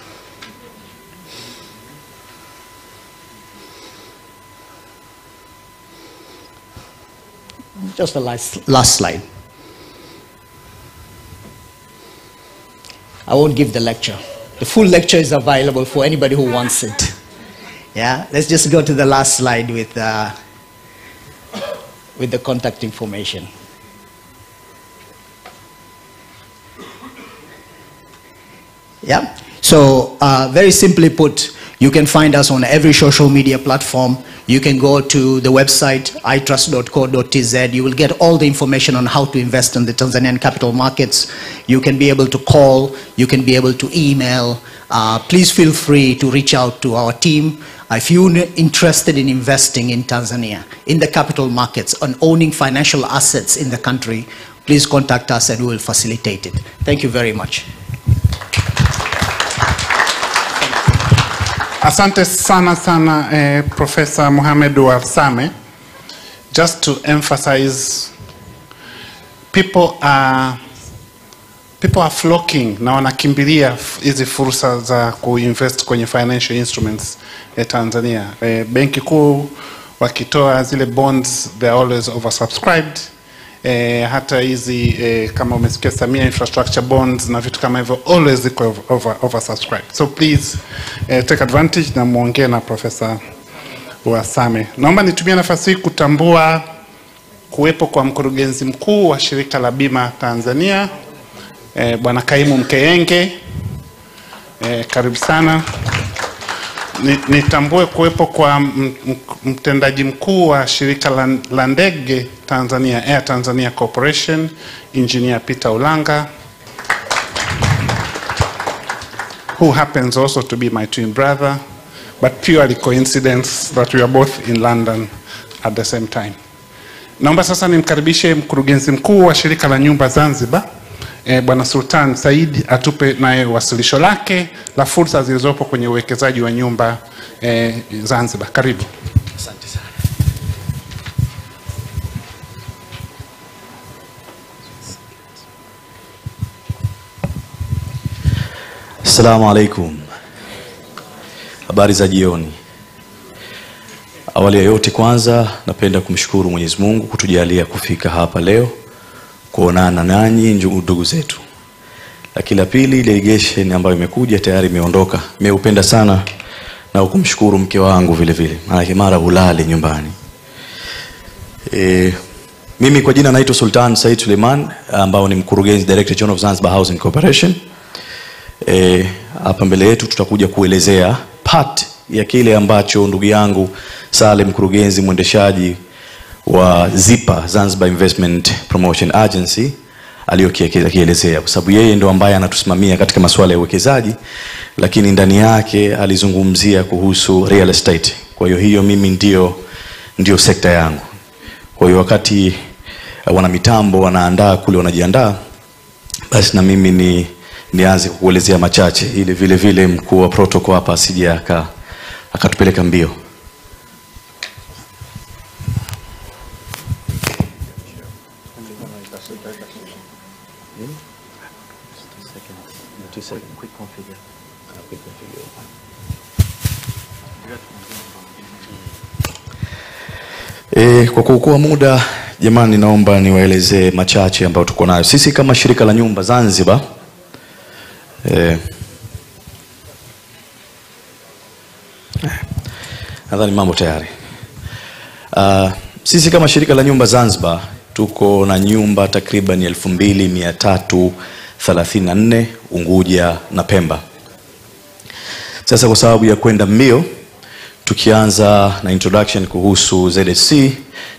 Just the last slide. I won't give the lecture. The full lecture is available for anybody who wants it. Yeah, let's just go to the last slide with the contact information. Yeah, so very simply put, you can find us on every social media platform. You can go to the website itrust.co.tz. You will get all the information on how to invest in the Tanzanian capital markets. You can be able to call, you can be able to email. Please feel free to reach out to our team. If you're interested in investing in Tanzania, in the capital markets, on owning financial assets in the country, please contact us and we will facilitate it. Thank you very much. Asante sana Professor Mohamed Warsame. Just to emphasize, people are flocking na wanakimbilia hizi fursa za kuinvest kwenye financial instruments Tanzania. Benki kuu wakitoa zile bonds, they are always oversubscribed. Hata hizi kama umesikia Samia Infrastructure Bonds na vitu kama hivyo always ziko oversubscribed. So please take advantage na muongee na Professor Warsame. Naomba nitumie nafasi hii kutambua kuwepo kwa mkurugenzi mkuu wa shirika la bima Tanzania, Bwana Kaimu Mkeyenge. Karibu sana. Nitambue kuwepo kwa mtendaji mkuu wa shirika la ndege Tanzania, Air Tanzania Corporation, Engineer Peter Ulanga, who happens also to be my twin brother, but purely coincidence that we are both in London at the same time. Naomba sasa nimkaribishe mkurugenzi mkuu wa shirika la nyumba Zanzibar, Bwana Sultan Said, atupe naye wasilisho lake la fursa zilizopo kwenye uwekezaji wa nyumba Zanzibar. Karibu. Asante sana. Assalamu alaikum. Habari za jioni. Awali ya yote kwanza napenda kumshukuru Mwenyezi Mungu kutujalia kufika hapa leo kuonana nanyi ndugu zetu. Lakini la pili, delegation ambayo imekuja tayari imeondoka. Nimeupenda sana na kumshukuru mke wangu vile vile. Maana mara hulali nyumbani. Mimi kwa jina naitwa Sultan Said Suleiman, ambao ni mkurugenzi Director General of Zanzibar Housing Corporation. Hapa mbele yetu tutakuja kuelezea part ya kile ambacho ndugu yangu Saleh, mkurugenzi mwendeshaji wa ZIPA, Zanzibar Investment Promotion Agency, aliyokielezea, kwa sababu yeye ndio ambaye anatusimamia katika masuala ya uwekezaji, lakini ndani yake alizungumzia kuhusu real estate. Kwa hiyo mimi ndio sekta yangu. Kwa hiyo wakati wana mitambo wanaandaa kule, wanajiandaa, basi na mimi nianze kukuelezea machache, ili vile vile mkuu wa protocol hapa asije akatupeleka mbio. Kwa kuokoa muda, jamani, naomba niwaelezee machache ambayo tuko nayo. Sisi kama shirika la nyumba Zanzibar, nadhani mambo tayari. Sisi kama shirika la nyumba Zanzibar tuko na nyumba takriban 2334 Unguja na Pemba. Sasa kwa sababu ya kwenda mbio, tukianza na introduction kuhusu ZSC,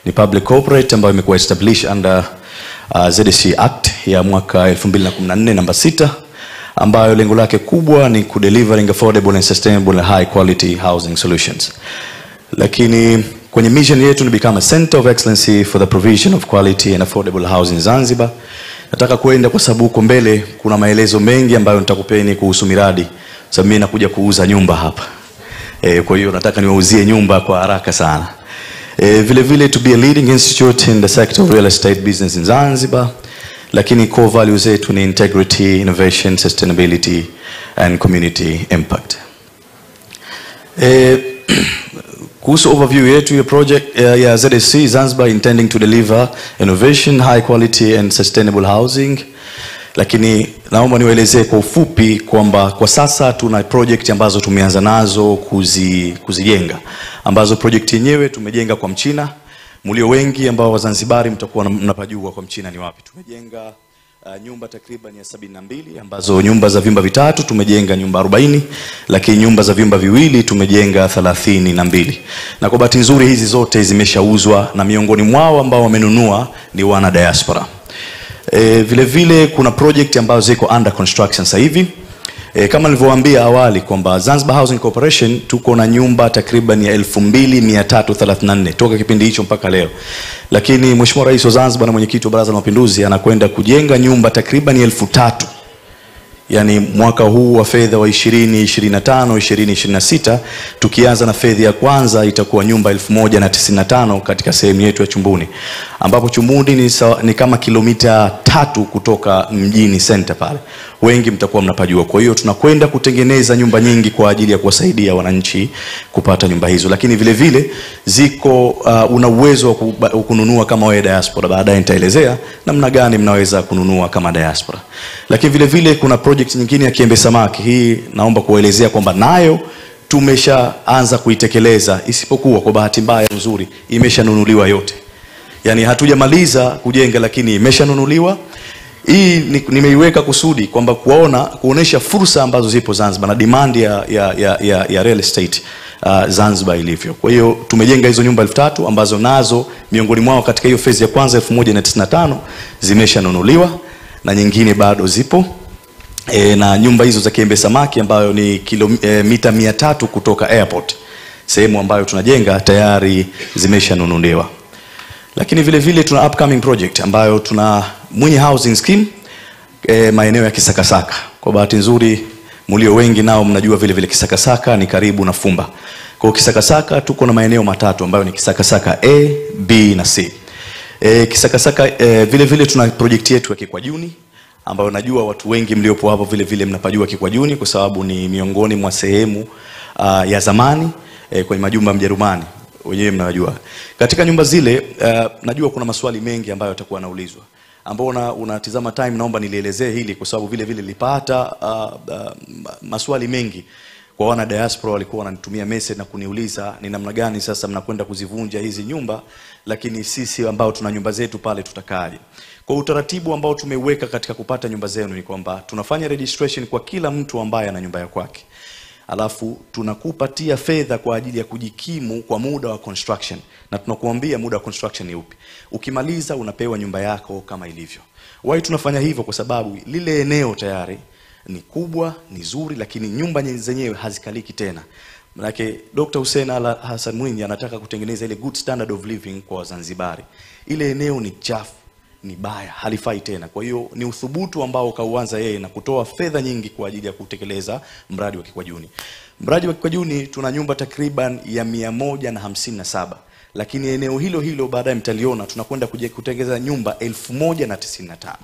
ni public corporate ambayo imekuwa established under ZSC Act ya mwaka 2014 namba 6, ambayo lengo lake kubwa ni kudelivering affordable and sustainable and high quality housing solutions. Lakini kwenye mission yetu ni become a center of excellency for the provision of quality and affordable housing Zanzibar. Nataka kuenda kwa sababu huko mbele kuna maelezo mengi ambayo nitakupeni kuhusu miradi, sababu mimi nakuja kuuza nyumba hapa. Kwa hiyo nataka niwauzie nyumba kwa haraka sana. Vile vile to be a leading institute in the sector of real estate business in Zanzibar. Lakini core values zetu ni integrity, innovation, sustainability and community impact. Kuhusu overview yetu ya project ya ZSC Zanzibar intending to deliver innovation, high quality and sustainable housing. Lakini naomba niwaelezee kwa ufupi kwamba kwa sasa tuna project ambazo tumeanza nazo kuzijenga, ambazo project yenyewe tumejenga kwa Mchina. Mulio wengi ambao Wazanzibari mtakuwa mnapajua kwa Mchina ni wapi. Tumejenga nyumba takriban ya 72, ambazo nyumba za vyumba vitatu tumejenga nyumba 40, lakini nyumba za vyumba viwili tumejenga 32. Na kwa bahati nzuri hizi zote zimeshauzwa, na miongoni mwao ambao wamenunua ni wana diaspora. Vile vile kuna project ambazo ziko under construction sasa hivi. Kama nilivyowaambia awali kwamba Zanzibar Housing Corporation tuko na nyumba takriban ya 2334 toka kipindi hicho mpaka leo. Lakini Mheshimiwa Rais wa Zanzibar na mwenyekiti wa Baraza la Mapinduzi anakwenda kujenga nyumba takriban 3000. Yani mwaka huu wa fedha wa 2025 2026 tukianza na fedha ya kwanza itakuwa nyumba 1095 katika sehemu yetu ya Chumbuni, ambapo Chumbuni ni kama kilomita 3 kutoka mjini center pale. Wengi mtakuwa mnapajua. Kwa hiyo tunakwenda kutengeneza nyumba nyingi kwa ajili ya kuwasaidia wananchi kupata nyumba hizo. Lakini vile vile ziko una uwezo wa kununua kama wewe diaspora. Baadaye nitaelezea namna gani mnaweza kununua kama diaspora. Lakini vile vile kuna project nyingine ya Kiembe Samaki. Hii naomba kuelezea kwamba nayo tumeshaanza kuitekeleza, isipokuwa kwa bahati mbaya nzuri imeshanunuliwa yote. Yani hatujamaliza kujenga lakini imeshanunuliwa. Hii nimeiweka kusudi kwamba kuonesha fursa ambazo zipo Zanzibar na demand ya real estate Zanzibar ilivyo. Kwa hiyo tumejenga hizo nyumba 3000 ambazo nazo miongoni mwao katika hiyo phase ya kwanza 1095 zimeshanunuliwa na nyingine bado zipo. Na nyumba hizo za Kiembe Samaki ambayo ni kilomita 300 kutoka airport, sehemu ambayo tunajenga, tayari zimeshanunuliwa. Lakini vile vile tuna upcoming project ambayo tuna Mwinyi Housing Scheme maeneo ya Kisakasaka. Kwa bahati nzuri mlio wengi nao mnajua vile vile Kisakasaka ni karibu na Fumba. Kwa Kisakasaka tuko na maeneo matatu ambayo ni Kisakasaka A, B na C. Kisakasaka vile vile tuna project yetu ya Kikwajuni ambayo najua watu wengi mliopo hapo vile vile mnapajua Kikwajuni kwa sababu ni miongoni mwa sehemu ya zamani kwenye majumba ya Mjerumani. Wenyewe mnajua. Katika nyumba zile najua kuna maswali mengi ambayo yatakuwa yanaulizwa. Ambao unatizama time, naomba nilielezee hili kwa sababu vile vile nilipata maswali mengi kwa wana diaspora walikuwa wananitumia message na kuniuliza ni namna gani sasa mnakwenda kuzivunja hizi nyumba, lakini sisi ambao tuna nyumba zetu pale tutakaje. Kwa utaratibu ambao tumeweka katika kupata nyumba zenu ni kwamba tunafanya registration kwa kila mtu ambaye ana nyumba ya kwake. Alafu tunakupatia fedha kwa ajili ya kujikimu kwa muda wa construction, na tunakuambia muda wa construction ni upi. Ukimaliza unapewa nyumba yako kama ilivyo. Why tunafanya hivyo? Kwa sababu lile eneo tayari ni kubwa, ni zuri, lakini nyumba zenyewe hazikaliki tena. Manake Dr. Hussein Hassan Mwinyi anataka kutengeneza ile good standard of living kwa Wazanzibari. Ile eneo ni chafu, ni baya, halifai tena. Kwa hiyo ni uthubutu ambao kauanza yeye na kutoa fedha nyingi kwa ajili ya kutekeleza mradi wa Kikwajuni. Mradi wa Kikwajuni tuna nyumba takriban ya 157, lakini eneo hilo hilo baadaye mtaliona tunakwenda kutengeneza nyumba 1095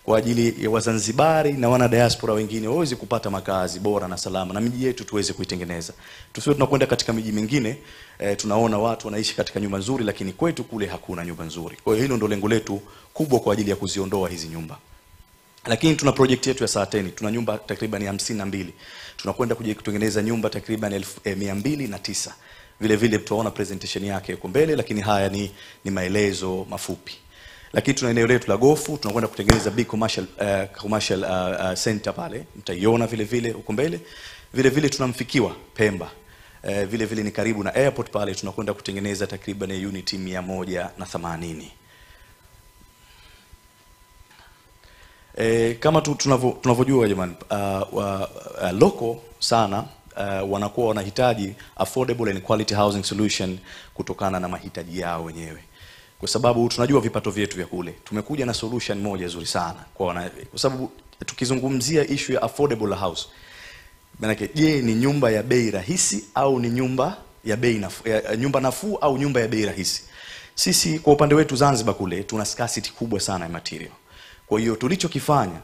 kwa ajili ya Wazanzibari na wana diaspora wengine waweze kupata makazi bora na salama na miji yetu tuweze kuitengeneza. Tusio tunakwenda katika miji mingine tunaona watu wanaishi katika nyumba nzuri lakini kwetu kule hakuna nyumba nzuri. Kwa hiyo hilo ndio lengo letu kubwa kwa ajili ya kuziondoa hizi nyumba. Lakini tuna project yetu ya Saateni, tuna nyumba takriban 52. Tunakwenda kutengeneza nyumba takriban 1209. Vile vile tutaona presentation yake huko mbele, lakini haya ni maelezo mafupi. Lakini tuna eneo letu la gofu, tunakwenda kutengeneza big commercial center pale, mtaiona vile vile huko mbele. Vile vile tunamfikiwa Pemba. Vile vile ni karibu na airport pale, tunakwenda kutengeneza takriban unit 180. Kama tunavyojua jamani, loko sana wanakuwa wanahitaji affordable and quality housing solution kutokana na mahitaji yao wenyewe. Kwa sababu tunajua vipato vyetu vya kule. Tumekuja na solution moja nzuri sana kwa sababu tukizungumzia issue ya affordable house, maana je, ni nyumba ya bei rahisi au ni nyumba ya bei nafuu, nyumba nafuu au nyumba ya bei rahisi? Sisi kwa upande wetu Zanzibar kule tuna scarcity kubwa sana ya material. Kwa hiyo tulichokifanya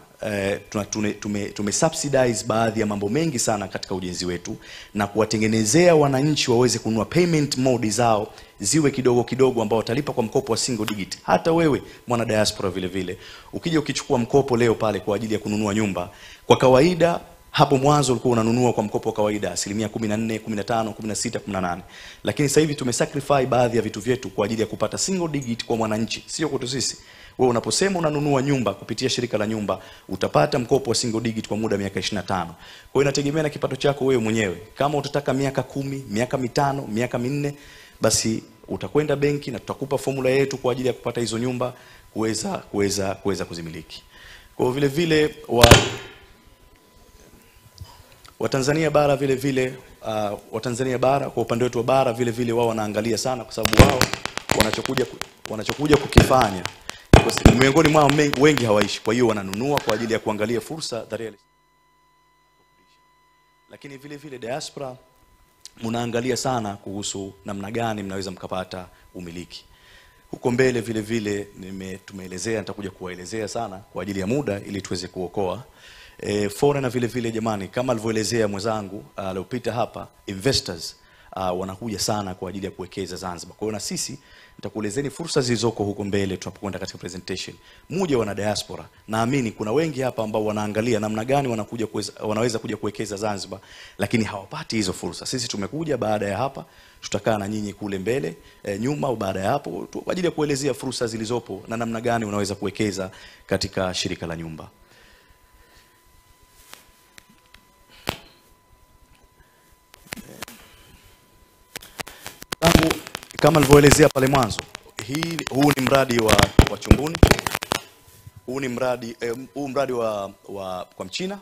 tume subsidize baadhi ya mambo mengi sana katika ujenzi wetu na kuwatengenezea wananchi waweze kununua payment mode zao ziwe kidogo kidogo ambao watalipa kwa mkopo wa single digit. Hata wewe mwana diaspora vile vile ukija ukichukua mkopo leo pale kwa ajili ya kununua nyumba, kwa kawaida hapo mwanzo ulikuwa unanunua kwa mkopo wa kawaida 14%, 15%, 16%, 18%. Lakini sasa hivi tumesacrifice baadhi ya vitu vyetu kwa ajili ya kupata single digit kwa mwananchi, sio kwetu sisi. Wewe unaposema unanunua nyumba kupitia shirika la nyumba, utapata mkopo wa single digit kwa muda miaka 25. Kwa hiyo inategemea na kipato chako wewe mwenyewe. Kama utataka miaka 10, miaka 5, miaka 4, basi utakwenda benki na tutakupa formula yetu kwa ajili ya kupata hizo nyumba kuweza kuzimiliki. Kwa vile vile wa Tanzania bara vile vile wa Tanzania bara kwa upande wetu wa bara vile vile wao wanaangalia sana, kwa sababu wao wanachokuja kukifanya miongoni mwao wengi hawaishi. Kwa hiyo wananunua kwa ajili ya kuangalia fursa za real estate. Lakini vile vile diaspora mnaangalia sana kuhusu namna gani mnaweza mkapata umiliki. Huko mbele vile vile tumeelezea, nitakuja kuwaelezea sana kwa ajili ya muda ili tuweze kuokoa. Foreigner vile vile jamani, kama alivyoelezea mwenzangu aliopita hapa, investors wanakuja sana kwa ajili ya kuwekeza Zanzibar. Kwa hiyo na sisi nitakuelezeni fursa zilizoko huko mbele tunapokwenda katika presentation. Mmoja wana diaspora, naamini kuna wengi hapa ambao wanaangalia namna gani wanaweza kuja kuwekeza Zanzibar, lakini hawapati hizo fursa. Sisi tumekuja, baada ya hapa tutakaa na nyinyi kule mbele nyuma au baada ya hapo kwa ajili ya kuelezea fursa zilizopo na namna gani unaweza kuwekeza katika shirika la nyumba. Kama nilivyoelezea pale mwanzo, huu ni mradi wa Chumbuni. Huu ni mradi wa kwa Mchina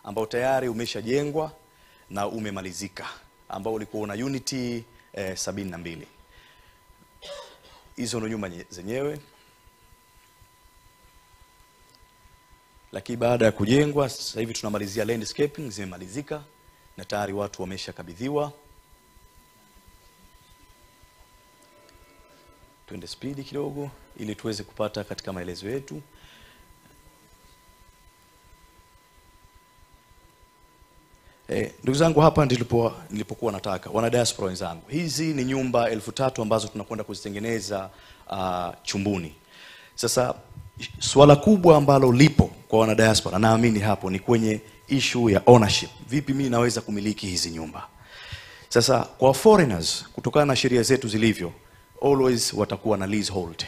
ambao tayari umeshajengwa na umemalizika, ambao ulikuwa una unity 72. hizo ndo nyumba zenyewe. Lakini baada ya kujengwa, sasa hivi tunamalizia landscaping, zimemalizika na tayari watu wameshakabidhiwa. Tuende speed kidogo ili tuweze kupata katika maelezo yetu. Ndugu zangu, hapa nilipokuwa nataka wana diaspora wenzangu, hizi ni nyumba 1000 ambazo tunakwenda kuzitengeneza Chumbuni. Sasa swala kubwa ambalo lipo kwa wana diaspora, naamini hapo, ni kwenye issue ya ownership. Vipi mimi naweza kumiliki hizi nyumba? Sasa kwa foreigners, kutokana na sheria zetu zilivyo, always watakuwa na leasehold.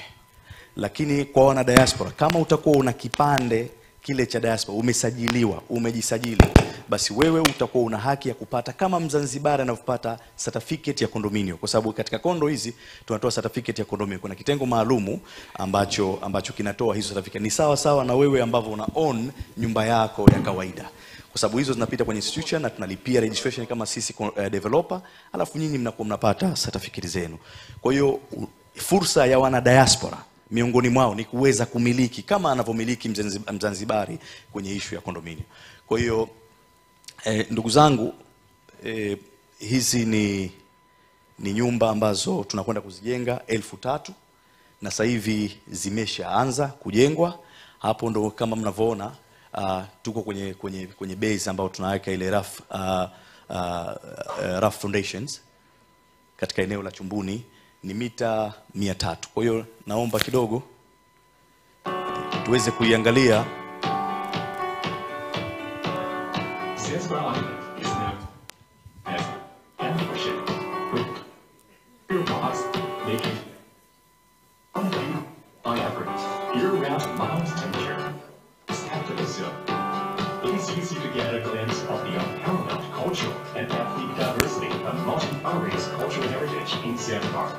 Lakini kwa wana diaspora, kama utakuwa una kipande kile cha diaspora, umesajiliwa, umejisajili, basi wewe utakuwa una haki ya kupata kama Mzanzibari anavyopata certificate ya condominium, kwa sababu katika kondo hizi tunatoa certificate ya condominium. Kuna kitengo maalumu ambacho kinatoa hizo certificate. Ni sawa sawa na wewe ambavyo una own nyumba yako ya kawaida, kwa sababu hizo zinapita kwenye institution na tunalipia registration kama sisi developer, alafu nyinyi mnakuwa mnapata certificate zenu. Kwa hiyo fursa ya wana diaspora miongoni mwao ni kuweza kumiliki kama anavyomiliki Mzanzibari kwenye issue ya condominium. Kwa hiyo ndugu zangu, hizi ni nyumba ambazo tunakwenda kuzijenga 1000 na sasa hivi zimeshaanza kujengwa. Hapo ndo kama mnavyoona, tuko kwenye base ambao tunaweka ile rough foundations katika eneo la Chumbuni, ni mita 300. Kwa hiyo naomba kidogo tuweze kuiangalia. Easy to get a glimpse of the unparalleled cultural and ethnic diversity of multi-race cultural heritage in Zanzibar.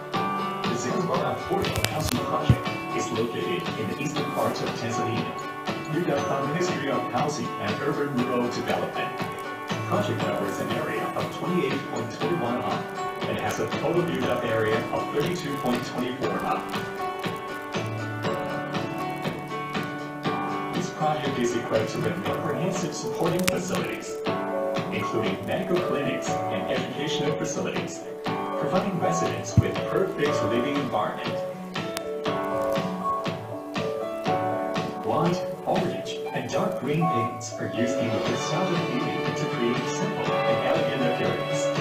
The Zanzibar Affordable Housing Project is located in the eastern part of Tanzania. Built on the history of housing and urban rural development. The project covers an area of 28.21 ha and has a total built-up area of 32.24 ha. Project is equipped with comprehensive supporting facilities, including medical clinics and educational facilities, providing residents with perfect living environment. White, orange, and dark green paints are used in the facade of beauty to create simple and elegant appearance.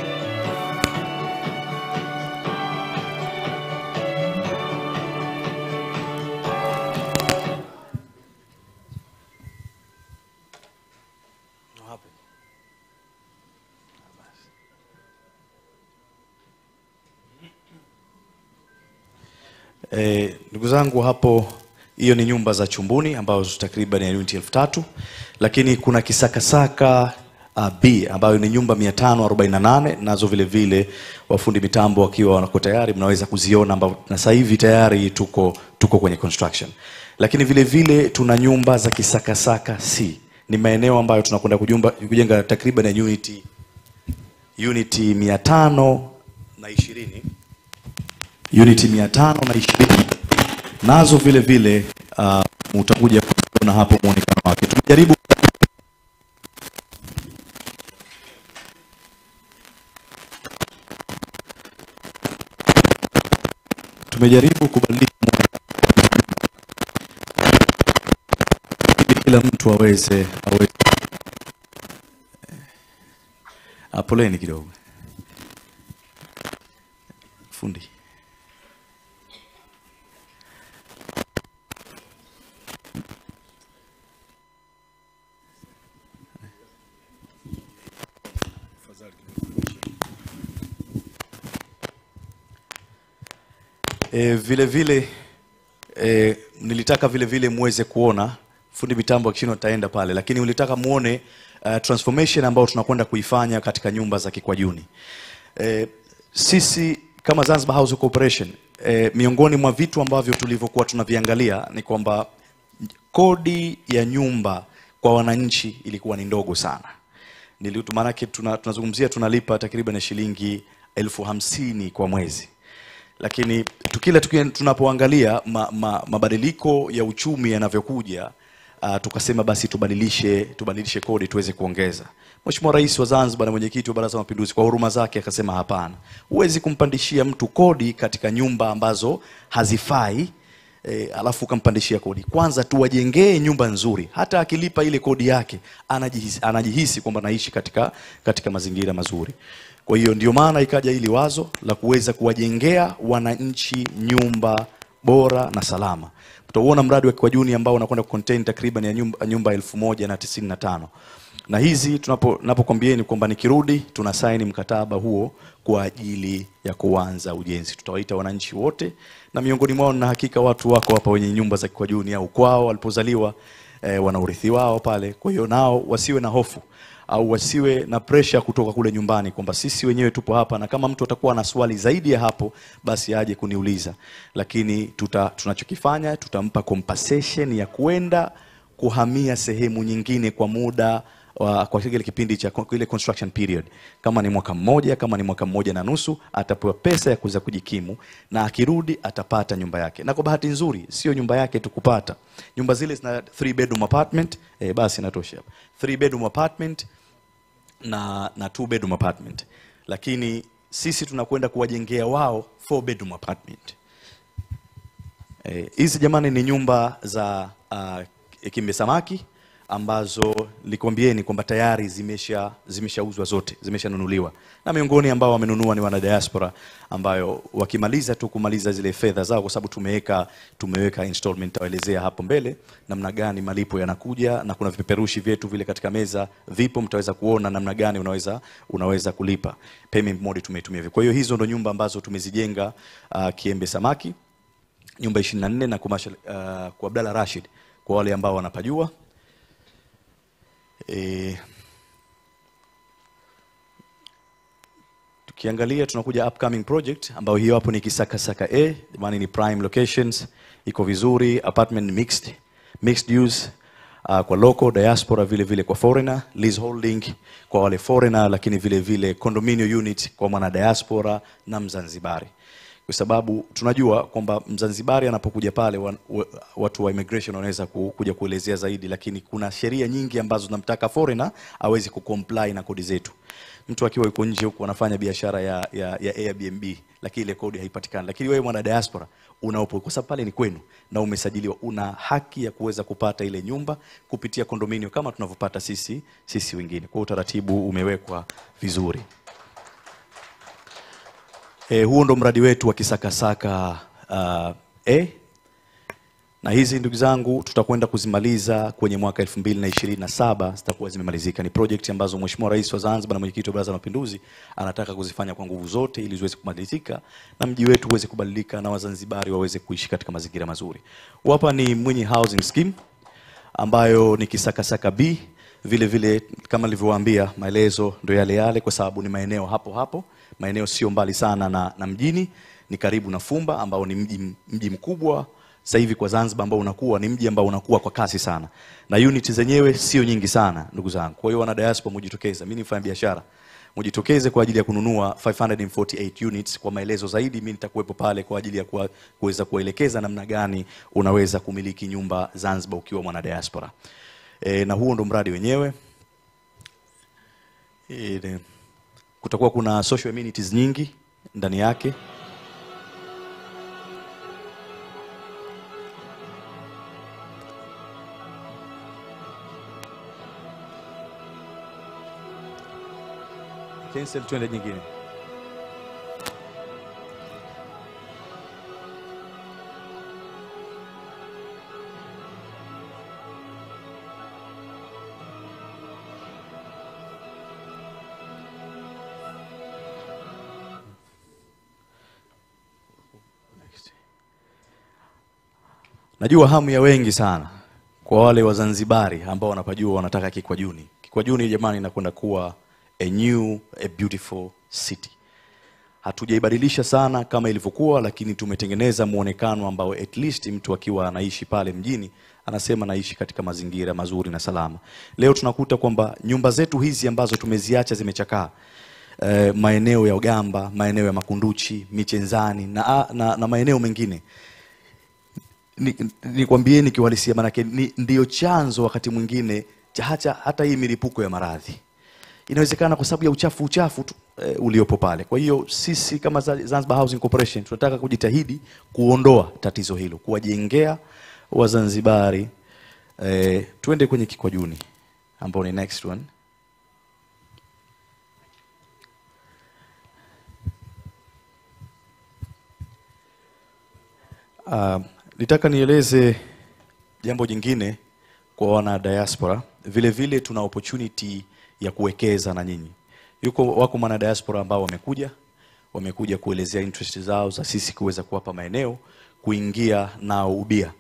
Ndugu zangu, hapo hiyo ni nyumba za Chumbuni ambazo takriban ya unit 1000, lakini kuna Kisakasaka B ambayo ni nyumba 548, nazo vile vile wafundi mitambo wakiwa wanako tayari, mnaweza kuziona, na sasa hivi tayari tuko kwenye construction. Lakini vile vile tuna nyumba za Kisakasaka C, ni maeneo ambayo tunakwenda kujenga takriban ya unit 520, unit 520, nazo vile vile utakuja kuona hapo muonekano wake. Tumejaribu kubadilisha kila mtu aweze poleni kidogo fundi. Vile vile nilitaka vile vile muweze kuona, fundi mitambo akishino taenda pale, lakini nilitaka muone transformation ambayo tunakwenda kuifanya katika nyumba za Kikwajuni. Sisi kama Zanzibar Housing Corporation, miongoni mwa vitu ambavyo tulivyokuwa tunaviangalia ni kwamba kodi ya nyumba kwa wananchi ilikuwa ni ndogo sana. Maana yake tunazungumzia tunalipa takriban shilingi 1050 kwa mwezi. Lakini tunapoangalia mabadiliko ya uchumi yanavyokuja, tukasema basi tubadilishe kodi tuweze kuongeza. Mheshimiwa Rais wa Zanzibar na mwenyekiti wa Baraza la Mapinduzi kwa huruma zake akasema hapana. Huwezi kumpandishia mtu kodi katika nyumba ambazo hazifai, alafu ukampandishia kodi. Kwanza tuwajengee nyumba nzuri. Hata akilipa ile kodi yake anajihisi kwamba anaishi katika mazingira mazuri. Kwa hiyo ndio maana ikaja hili wazo la kuweza kuwajengea wananchi nyumba bora na salama. Tutaona mradi wa Kikwajuni ambao unakwenda kucontain takriban ya nyumba 1095. Na hizi tunapokwambieni kwamba nikirudi tuna sign mkataba huo kwa ajili ya kuanza ujenzi. Tutawaita wananchi wote, na miongoni mwao na hakika watu wako hapa wenye nyumba za Kikwajuni au kwao walipozaliwa, wana urithi wao pale. Kwa hiyo nao wasiwe na hofu au wasiwe na pressure kutoka kule nyumbani kwamba sisi wenyewe tupo hapa, na kama mtu atakuwa na swali zaidi ya hapo basi aje kuniuliza. Lakini tunachokifanya tutampa compensation ya kwenda kuhamia sehemu nyingine kwa muda kwa kile kipindi cha ile construction period. Kama ni mwaka mmoja, kama ni mwaka mmoja na nusu, atapewa pesa ya kuweza kujikimu, na akirudi atapata nyumba yake. Na kwa bahati nzuri sio nyumba yake tukupata. Nyumba zile zina 3 bedroom apartment, basi inatosha. 3 bedroom apartment na 2 bedroom apartment. Lakini sisi tunakwenda kuwajengea wao 4 bedroom apartment. Hizi jamani ni nyumba za Kimbe Samaki ambazo likwambieni kwamba tayari zimeshauzwa zote, zimeshanunuliwa. Na miongoni ambao wamenunua ni wana diaspora, ambayo wakimaliza tu kumaliza zile fedha zao, kwa sababu tumeweka installment, tawaelezea hapo mbele namna gani malipo yanakuja, na kuna vipeperushi vyetu vile katika meza vipo, mtaweza kuona namna gani unaweza kulipa. Payment mode tumetumia hivi. Kwa hiyo hizo ndo nyumba ambazo tumezijenga Kiembe Samaki, nyumba 24 na kwa Abdalla Rashid kwa wale ambao wanapajua. Tukiangalia tunakuja upcoming project ambayo hiyo hapo ni Kisaka jamani, ni prime locations, iko vizuri, apartment mixed use, kwa local diaspora, vile vile kwa foreigner, leaseholding kwa wale foreigner, lakini vile vile condominium unit kwa mwana diaspora na Mzanzibari. Kwa sababu tunajua kwamba Mzanzibari anapokuja pale watu wa immigration wanaweza kuja kuelezea zaidi, lakini kuna sheria nyingi ambazo tunamtaka foreigner awezi kucomply na kodi zetu. Mtu akiwa yuko nje huko anafanya biashara ya Airbnb, lakini ile kodi haipatikani. Lakini wewe mwana diaspora unaopo, kwa sababu pale ni kwenu na umesajiliwa, una haki ya kuweza kupata ile nyumba kupitia condominium kama tunavyopata sisi wengine. Kwa utaratibu umewekwa vizuri. Huo ndo mradi wetu wa Kisaka na hizi ndugu zangu tutakwenda kuzimaliza kwenye mwaka 2027, zitakuwa zimemalizika. Ni project ambazo Mheshimiwa Rais wa Zanzibar na mwenyekiti wa Baraza la Mapinduzi anataka kuzifanya kwa nguvu zote ili ziweze kumalizika na mji wetu uweze kubadilika na Wazanzibari waweze kuishi katika mazingira mazuri. Hapa ni Mwinyi Housing Scheme ambayo ni Kisaka B. Vile vile kama nilivyowaambia, maelezo ndio yale kwa sababu ni maeneo hapo. Maeneo sio mbali sana na mjini, ni karibu na Fumba ambao ni mji mkubwa sasa hivi kwa Zanzibar, ambao ni mji ambao unakuwa kwa kasi sana, na unit zenyewe sio nyingi sana ndugu zangu. Kwa hiyo wana diaspora mjitokeze, mimi nifanya biashara, mjitokeze kwa ajili ya kununua 548 units. Kwa maelezo zaidi mimi nitakuwepo pale kwa ajili ya kuweza kuelekeza namna gani unaweza kumiliki nyumba Zanzibar ukiwa mwana diaspora. Na huo ndo mradi wenyewe. Kutakuwa kuna social amenities nyingi ndani yake. Cancel tuende nyingine. Najua hamu ya wengi sana kwa wale wa Zanzibari ambao wanapajua wanataka Kikwajuni. Kikwajuni jamani inakwenda kuwa a beautiful city. Hatujaibadilisha sana kama ilivyokuwa, lakini tumetengeneza muonekano ambao at least mtu akiwa anaishi pale mjini anasema naishi katika mazingira mazuri na salama. Leo tunakuta kwamba nyumba zetu hizi ambazo tumeziacha zimechakaa, maeneo ya Ugamba, maeneo ya Makunduchi, Michenzani na maeneo mengine. Nikwambieni kiuhalisia, manake ndio chanzo wakati mwingine hata hii milipuko ya maradhi. Inawezekana kwa sababu ya uchafu tu uliopo pale. Kwa hiyo sisi kama Zanzibar Housing Corporation tunataka kujitahidi kuondoa tatizo hilo, kuwajengea Wazanzibari. Tuende kwenye Kikwajuni ambao ni next one. Nitaka nieleze jambo jingine kwa wana diaspora. Vile vile tuna opportunity ya kuwekeza na nyinyi. Wako wana diaspora ambao wamekuja kuelezea interest zao za sisi kuweza kuwapa maeneo kuingia na ubia,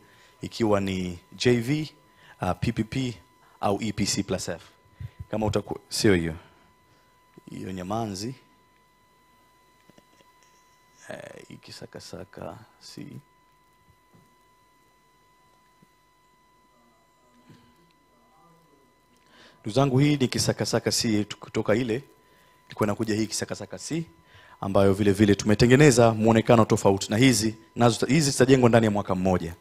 ikiwa ni JV, PPP au EPC+F. Kama sio hiyo Nyamanzi, ikisakasaka si ndugu zangu, hii ni kisakasaka si kutoka ile ilikuwa inakuja hii kisakasaka si, ambayo vile vile tumetengeneza muonekano tofauti, na hizi zitajengwa ndani ya mwaka mmoja,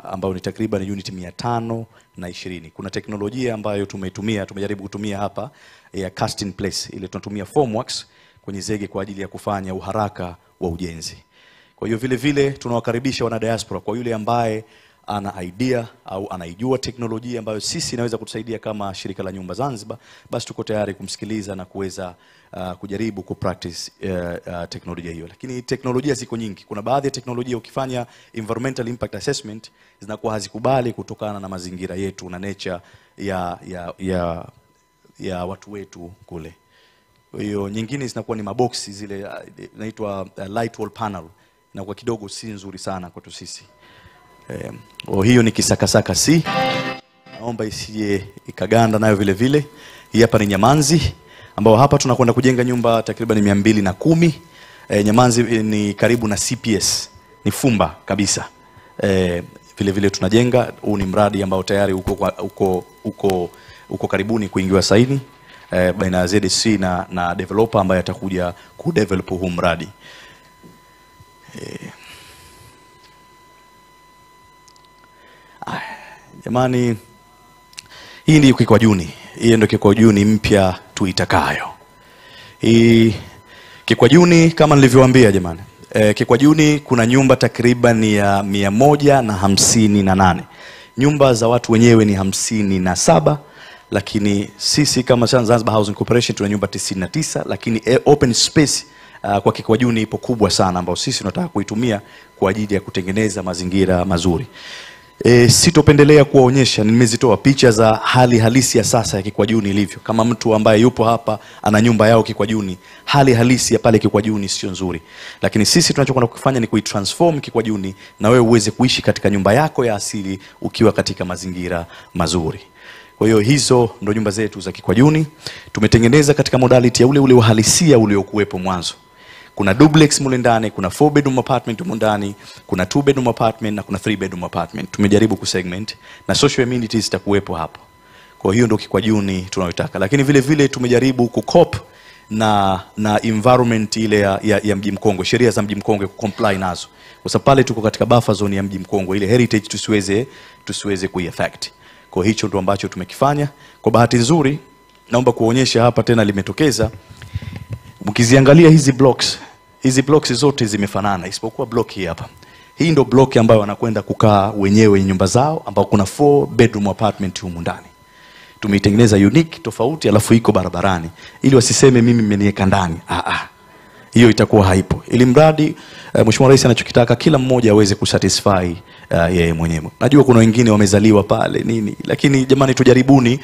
ambao ni takriban unit 520. Kuna teknolojia ambayo tumejaribu kutumia hapa ya cast in place, ile tunatumia formworks kwenye zege kwa ajili ya kufanya uharaka wa ujenzi. Kwa hiyo vile vile tunawakaribisha wana diaspora, kwa yule ambaye ana idea au anaijua teknolojia ambayo sisi inaweza kutusaidia kama shirika la nyumba Zanzibar, basi tuko tayari kumsikiliza na kuweza kujaribu kupractice teknolojia hiyo. Lakini teknolojia ziko nyingi. Kuna baadhi ya teknolojia ukifanya environmental impact assessment zinakuwa hazikubali kutokana na mazingira yetu na nature ya watu wetu kule. Kwa hiyo nyingine zinakuwa ni maboksi zile inaitwa light wall panel, na kwa kidogo si nzuri sana kwetu sisi. Hiyo ni kisakasaka si, naomba isije ikaganda nayo vile vile. Hii hapa ni Nyamanzi, ambao hapa tunakwenda kujenga nyumba takriban 210. Nyamanzi ni karibu na CPS, ni Fumba kabisa. Vile vile tunajenga, huu ni mradi ambao tayari uko karibuni kuingiwa saini baina ya ZSC na developer ambaye atakuja kudevelop huu mradi. Jamani, hii ndio Kikwajuni. Hii ndio Kikwajuni mpya tuitakayo. Hii Kikwajuni kama nilivyowaambia jamani, Kikwajuni kuna nyumba takriban ya 158. Nyumba za watu wenyewe ni 57, lakini sisi kama Zanzibar Housing Corporation tuna nyumba 99, lakini open space kwa Kikwajuni ipo kubwa sana, ambao sisi tunataka kuitumia kwa ajili ya kutengeneza mazingira mazuri. Sitopendelea kuwaonyesha, nimezitoa picha za hali halisi ya sasa ya Kikwajuni ilivyo. Kama mtu ambaye yupo hapa ana nyumba yao Kikwajuni, hali halisi ya pale Kikwajuni sio nzuri. Lakini sisi tunachokwenda kufanya ni kuitransform Kikwajuni na wewe uweze kuishi katika nyumba yako ya asili ukiwa katika mazingira mazuri. Kwa hiyo hizo ndo nyumba zetu za Kikwajuni. Tumetengeneza katika modality ya ule uhalisia uliokuwepo mwanzo. Kuna duplex mule ndani, kuna 4 bedroom apartment mule ndani, kuna 2 bedroom apartment na kuna 3 bedroom apartment. Tumejaribu kusegment na social amenities zitakuwepo hapo. Kwa hiyo ndio Kikwajuni tunayotaka. Lakini vile vile tumejaribu kukop na environment ile ya Mji Mkongwe, sheria za Mji Mkongwe kucomply nazo. Kwa sababu pale tuko katika buffer zone ya Mji Mkongwe, ile heritage tusiweze kuiaffect. Kwa hicho ndio ambacho tumekifanya. Kwa bahati nzuri naomba kuonyesha hapa tena limetokeza. Mkiziangalia hizi blocks zote zimefanana isipokuwa block hii hapa. Hii ndio block ambayo wanakwenda kukaa wenyewe nyumba zao, ambao kuna 4 bedroom apartment humu ndani. Tumeitengeneza unique tofauti, alafu iko barabarani ili wasiseme mimi mmeniweka ndani. Hiyo itakuwa haipo. Ili mradi Mheshimiwa Rais anachokitaka kila mmoja aweze kusatisfy yeye mwenyewe. Najua kuna wengine wamezaliwa pale nini, lakini jamani tujaribuni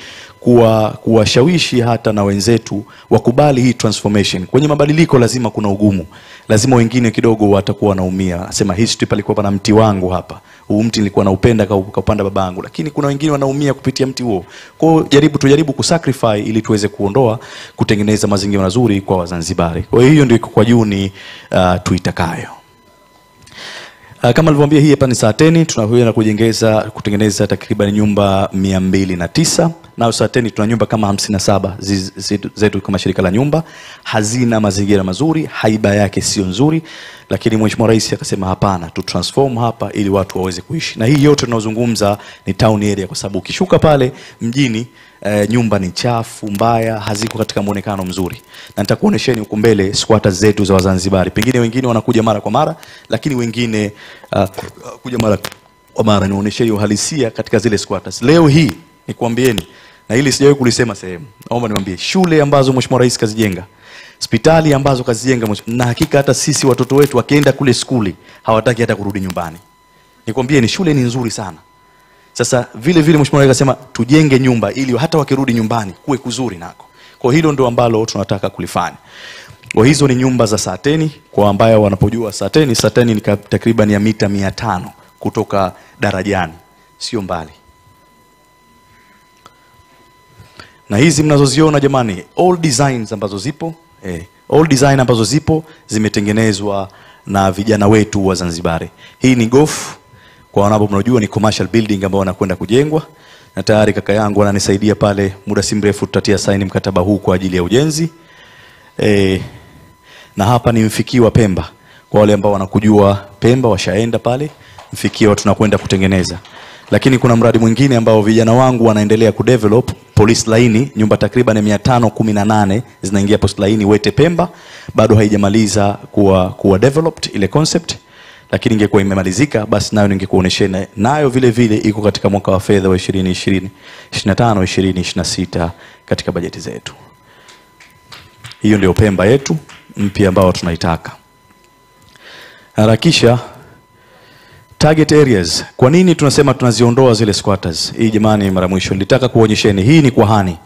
kuwashawishi hata na wenzetu wakubali hii transformation. Kwenye mabadiliko lazima kuna ugumu. Lazima wengine kidogo watakuwa wanaumia. Sema history palikuwa pana mti wangu hapa. Huu mti nilikuwa naupenda kaupanda babangu, lakini kuna wengine wanaumia kupitia mti huo. Kwa hiyo tujaribu kusacrifice ili tuweze kutengeneza mazingira mazuri kwa Wazanzibari. Kwa hiyo ndio Kikwajuni tuitakayo. Kama nilivyowaambia, hii hapa ni Saateni, tunakwenda kutengeneza takriban nyumba 209. Na Sateni tuna nyumba kama 57 zetu kama shirika la nyumba, hazina mazingira mazuri, haiba yake sio nzuri, lakini Mheshimiwa Rais akasema hapana, tu transform hapa ili watu waweze kuishi. Na hii yote tunazungumza ni town area, kwa sababu ukishuka pale mjini nyumba ni chafu, mbaya, haziko katika muonekano mzuri. Na nitakuonesheni huko mbele squatters zetu za Wazanzibari. Pengine wengine wanakuja mara kwa mara, lakini wengine kuja mara kwa mara. Nionyesheni uhalisia katika zile squatters. Leo hii nikwambieni, na hili sijawahi kulisema sehemu, naomba niwaambie, shule ambazo Mheshimiwa Rais kazijenga, hospitali ambazo kazijenga, na hakika hata sisi watoto wetu wakienda kule skuli hawataki hata kurudi nyumbani. Nikwambieni, shule ni nzuri sana. Sasa vile vile Mheshimiwa Rais akasema tujenge nyumba ili hata wakirudi nyumbani kuwe kuzuri nako. Kwa hilo ndio ambalo tunataka kulifanya. Kwa hizo ni nyumba za Sateni, kwa ambayo wanapojua Sateni ni takriban ya mita 500 kutoka darajani, sio mbali. Na hizi mnazoziona jamani, all designs ambazo zipo zimetengenezwa na vijana wetu wa Zanzibari. Hii ni golf, kwa wanapo mnajua ni commercial building ambao wanakwenda kujengwa, na tayari kaka yangu ananisaidia pale, muda si mrefu tutatia saini mkataba huu kwa ajili ya ujenzi. Na hapa ni Mfikiwa Pemba, kwa wale ambao wanakujua Pemba washaenda pale Mfikiwa tunakwenda kutengeneza. Lakini kuna mradi mwingine ambao vijana wangu wanaendelea kudevelop, police line, nyumba takriban 518 zinaingia post line Wete Pemba, bado haijamaliza kuwa developed ile concept, lakini ingekuwa imemalizika basi nayo ningekuonesheni. Nayo vile vile iko katika mwaka wa fedha wa 2025 2026 katika bajeti zetu. Hiyo ndio Pemba yetu mpya ambao tunaitaka. Harakisha target areas. Kwa nini tunasema tunaziondoa zile squatters? Hii jamani, mara mwisho nilitaka kuonyesheni, hii ni Kwahani.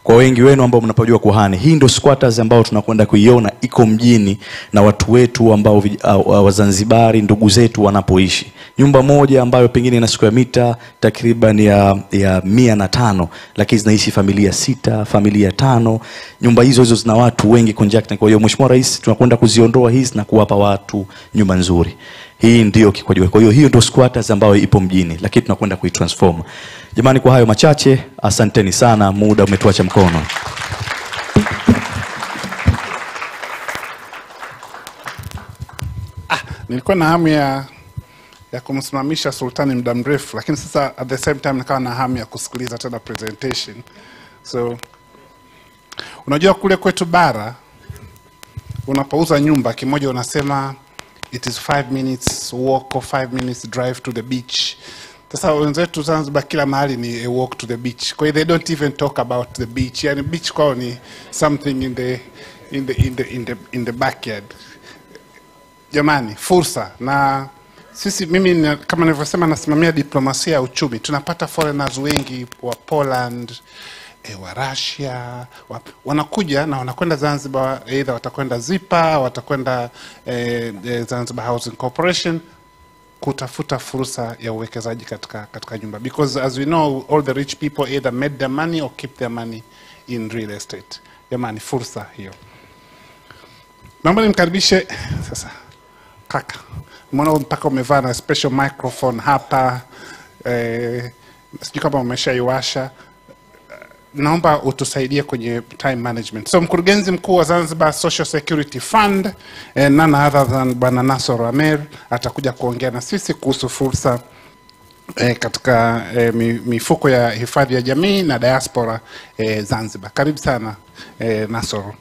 Kwa wengi wenu ambao mnapojua Kwahani, hii ndio squatters ambao tunakwenda kuiona iko mjini na watu wetu ambao Wazanzibari ndugu zetu wanapoishi. Nyumba moja ambayo pengine ina square mita takriban ya 105, lakini zinaishi familia 6, familia 5. Nyumba hizo zina watu wengi conjunct. Kwa hiyo Mheshimiwa Rais tunakwenda kuziondoa hizi na kuwapa watu nyumba nzuri. Hii ndio kikwaji. Kwa hiyo hiyo ndio squatters ambayo ipo mjini, lakini tunakwenda kuitransform. Jamani, kwa hayo machache, asanteni sana, muda umetuacha mkono. Nilikuwa na hamu ya kumsimamisha Sultani muda mrefu, lakini sasa at the same time nikawa na hamu ya kusikiliza tena presentation. So unajua kule kwetu bara unapouza nyumba kimoja unasema it is 5 minutes walk or 5 minutes drive to the beach. Sasa wenzetu Zanzibar kila mahali ni a walk to the beach. Kwa hiyo they don't even talk about the beach. Yani beach kwao ni something in the backyard. Jamani, fursa. Na sisi mimi kama nilivyosema nasimamia diplomasia ya uchumi. Tunapata foreigners wengi wa Poland, wa Russia, wanakuja na wanakwenda Zanzibar, either watakwenda ZIPA, watakwenda Zanzibar Housing Corporation kutafuta fursa ya uwekezaji katika nyumba, because as we know all the rich people either made their money or keep their money in real estate. Jamani, fursa hiyo. Naomba nimkaribishe sasa kaka. Mbona mpaka umevaa na special microphone hapa, sijui kama umeshaiwasha. Naomba utusaidie kwenye time management. So mkurugenzi mkuu wa Zanzibar Social Security Fund, none other than Bwana Nasor Amer, atakuja kuongea na sisi kuhusu fursa katika mifuko ya hifadhi ya jamii na diaspora Zanzibar. Karibu sana Nasor.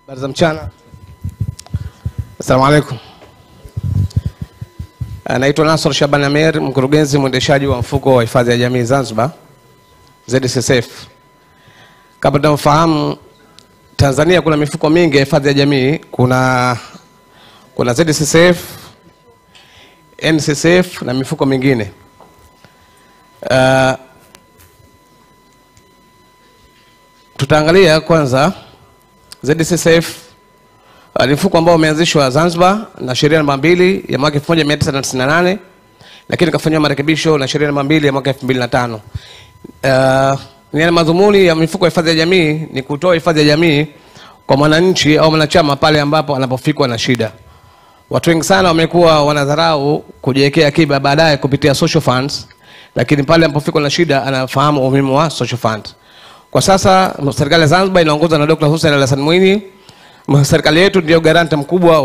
Habari za mchana. Asalamu alaykum. Naitwa Nasor Shaban Amer, mkurugenzi mwendeshaji wa mfuko wa hifadhi ya jamii Zanzibar ZSSF. Kama tunavyofahamu, Tanzania kuna mifuko mingi ya hifadhi ya jamii. Kuna ZCCF, NCCF na mifuko mingine. Tutaangalia kwanza ZCCF, ni mfuko ambao umeanzishwa Zanzibar na sheria namba 2 ya mwaka 1998, lakini kafanywa marekebisho na sheria namba 2 ya mwaka 2005. Ni madhumuni ya mifuko ya hifadhi ya jamii ni kutoa hifadhi ya jamii kwa mwananchi au mwanachama pale ambapo anapofikwa na shida. Watu wengi sana wamekuwa wanadharau kujiwekea akiba baadaye kupitia social funds, lakini pale anapofikwa na shida anafahamu umuhimu wa social fund. Kwa sasa serikali ya Zanzibar inaongozwa na Dr. Hussein Ali Hassan Mwinyi. Serikali yetu ndio garanta mkubwa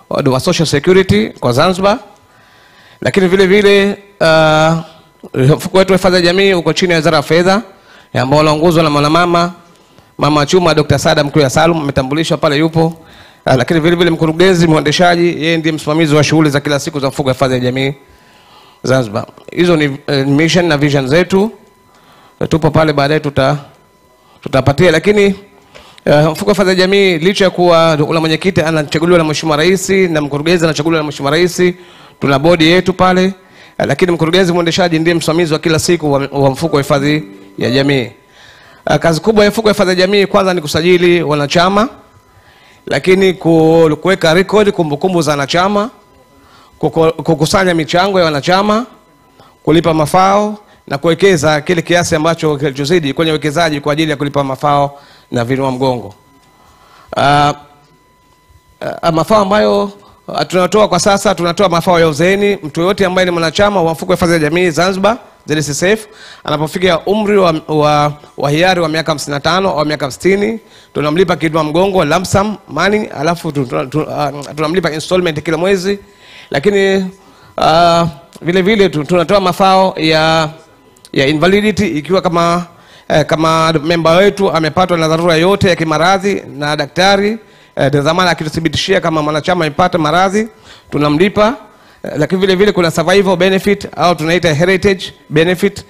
wa social security kwa Zanzibar. Lakini vile vile mfuko wetu wa hifadhi ya jamii uko chini ya Wizara ya Fedha ambao unaongozwa na mama Chuma Dr. Saada Mkuya Salum, ametambulishwa pale yupo. Lakini vile vile mkurugenzi mwendeshaji, yeye ndiye msimamizi wa shughuli za kila siku za mfuko wa hifadhi ya jamii Zanzibar. Hizo ni mission na vision zetu. Tupo pale, baadaye tutapatia. Lakini mfuko wa hifadhi ya jamii licha ya kuwa ule mwenyekiti anachaguliwa na Mheshimiwa Rais na mkurugenzi anachaguliwa na Mheshimiwa Rais, tuna bodi yetu pale, lakini mkurugenzi mwendeshaji ndiye msimamizi wa kila siku wa mfuko wa hifadhi ya jamii. Kazi kubwa ya mfuko wa hifadhi ya jamii kwanza ni kusajili wanachama, lakini kuweka record, kumbukumbu za wanachama, kukusanya michango ya wanachama, kulipa mafao na kuwekeza kile kiasi ambacho kilichozidi kwenye wekezaji kwa ajili ya kulipa mafao na vinua mgongo. Mafao ambayo tunatoa kwa sasa, tunatoa mafao ya uzeeni. Mtu yote ambaye ni mwanachama wa mfuko wa hifadhi ya jamii Zanzibar ZCCF anapofikia umri wa hiari wa miaka 55 au miaka 60, tunamlipa kinua mgongo lump sum money, alafu tunamlipa installment kila mwezi. Lakini vile vile tunatoa mafao ya invalidity ikiwa kama member wetu amepatwa na dharura yote ya kimaradhi na daktari dhamana akituthibitishia kama mwanachama amepata maradhi, tunamlipa. Lakini vile vile kuna survival benefit au tunaita heritage benefit.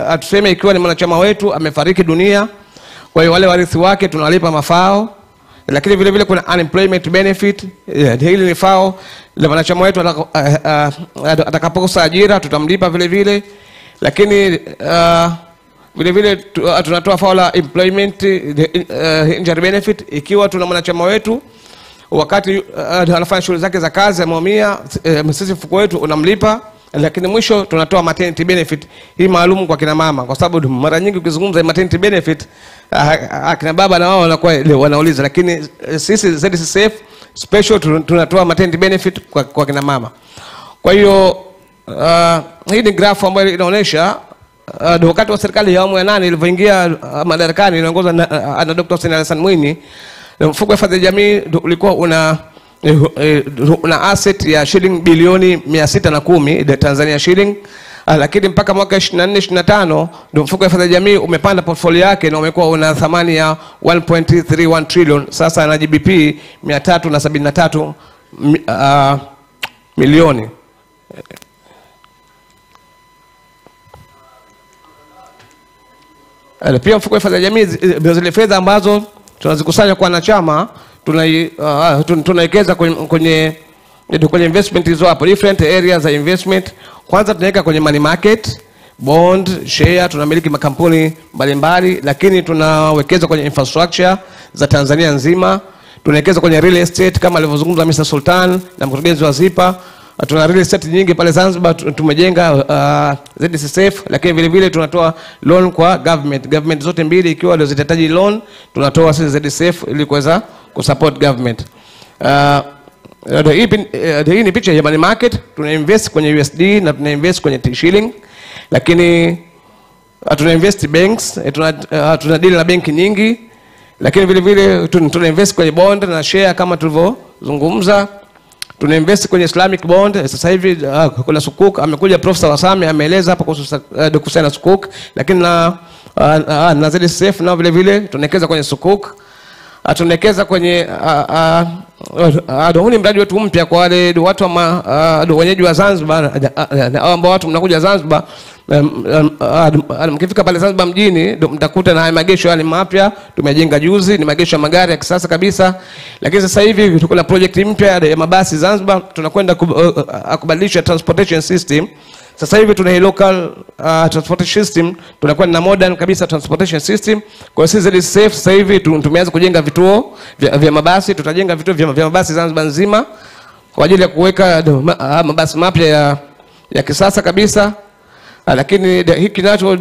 Atuseme ikiwa ni mwanachama wetu amefariki dunia, kwa hiyo wale warithi wake tunalipa mafao. Lakini vile vile kuna unemployment benefit. Hili ni fao la mwanachama wetu atakapokosa ajira, tutamlipa vile vile. Lakini vile vile tunatoa fao la employment injury benefit ikiwa tuna mwanachama wetu wakati anafanya shughuli zake za kazi ameumia, sisi mfuko wetu unamlipa. Lakini mwisho tunatoa maternity benefit, hii maalum kwa kina mama, kwa sababu mara nyingi ukizungumza maternity benefit akina baba na wao wanakuwa wanauliza, lakini sisi ZCCF special tunatoa maternity benefit kwa kina mama. Kwa hiyo hii ni graph ambayo inaonyesha wakati wa serikali ya awamu ya 8 ilivyoingia madarakani inaongozwa na Dr. Hussein Ali Hassan Mwinyi, mfuko wa hifadhi ya jamii ulikuwa una asset ya shilingi bilioni 610 Tanzania shilling. Lakini mpaka mwaka 24-25 ndio mfuko wa hifadhi ya jamii umepanda portfolio yake na umekuwa una thamani ya 1.31 trillion sasa na GBP 373 milioni. Pia mfuko wa hifadhi ya jamii zile fedha ambazo tunazikusanya kwa wanachama tunawekeza kwenye investment hizo hapo, different areas za investment. Kwanza tunaweka kwenye money market, bond, share, tunamiliki makampuni mbalimbali. Lakini tunawekeza kwenye infrastructure za Tanzania nzima, tunawekeza kwenye real estate kama alivyozungumza Mr. Sultan na mkurugenzi wa ZIPA. Tuna real estate nyingi pale Zanzibar, tumejenga ZCCF. Lakini vile vile tunatoa loan kwa government zote mbili, ikiwa ndio zitahitaji loan tunatoa sisi ZCCF ili kuweza kusupport government. Hii ni picha ya money market. Tuna invest kwenye USD na tuna invest kwenye T-shilling. Lakini tuna invest banks, tuna deal na benki nyingi. Lakini vile vile tuna invest kwenye bond na share kama tulivyozungumza. Tuna invest kwenye Islamic bond. Sasa hivi kuna sukuk, amekuja Profesa Wasame ameeleza hapa kuhusu Dr. Sukuk. Lakini na ZCCF na vile vile tunawekeza kwenye sukuk. tunawekeza kwenye huu ni mradi wetu mpya kwa wale watu wenyeji wa Zanzibar ambao watu mnakuja Zanzibar. Mkifika pale Zanzibar mjini mtakuta na haya magesho yale mapya tumejenga juzi, ni magesho ya magari ya kisasa kabisa. Lakini sasa hivi tuko na project mpya ya mabasi Zanzibar, tunakwenda kubadilisha transportation system. Sasa hivi tuna local transportation system, tunakuwa na modern kabisa transportation system. Kwa hiyo sisi safe sasa hivi tumeanza kujenga vituo vya mabasi, tutajenga vituo vya mabasi Zanzibar nzima kwa ajili ya kuweka mabasi mapya ya kisasa kabisa. Lakini hiki nacho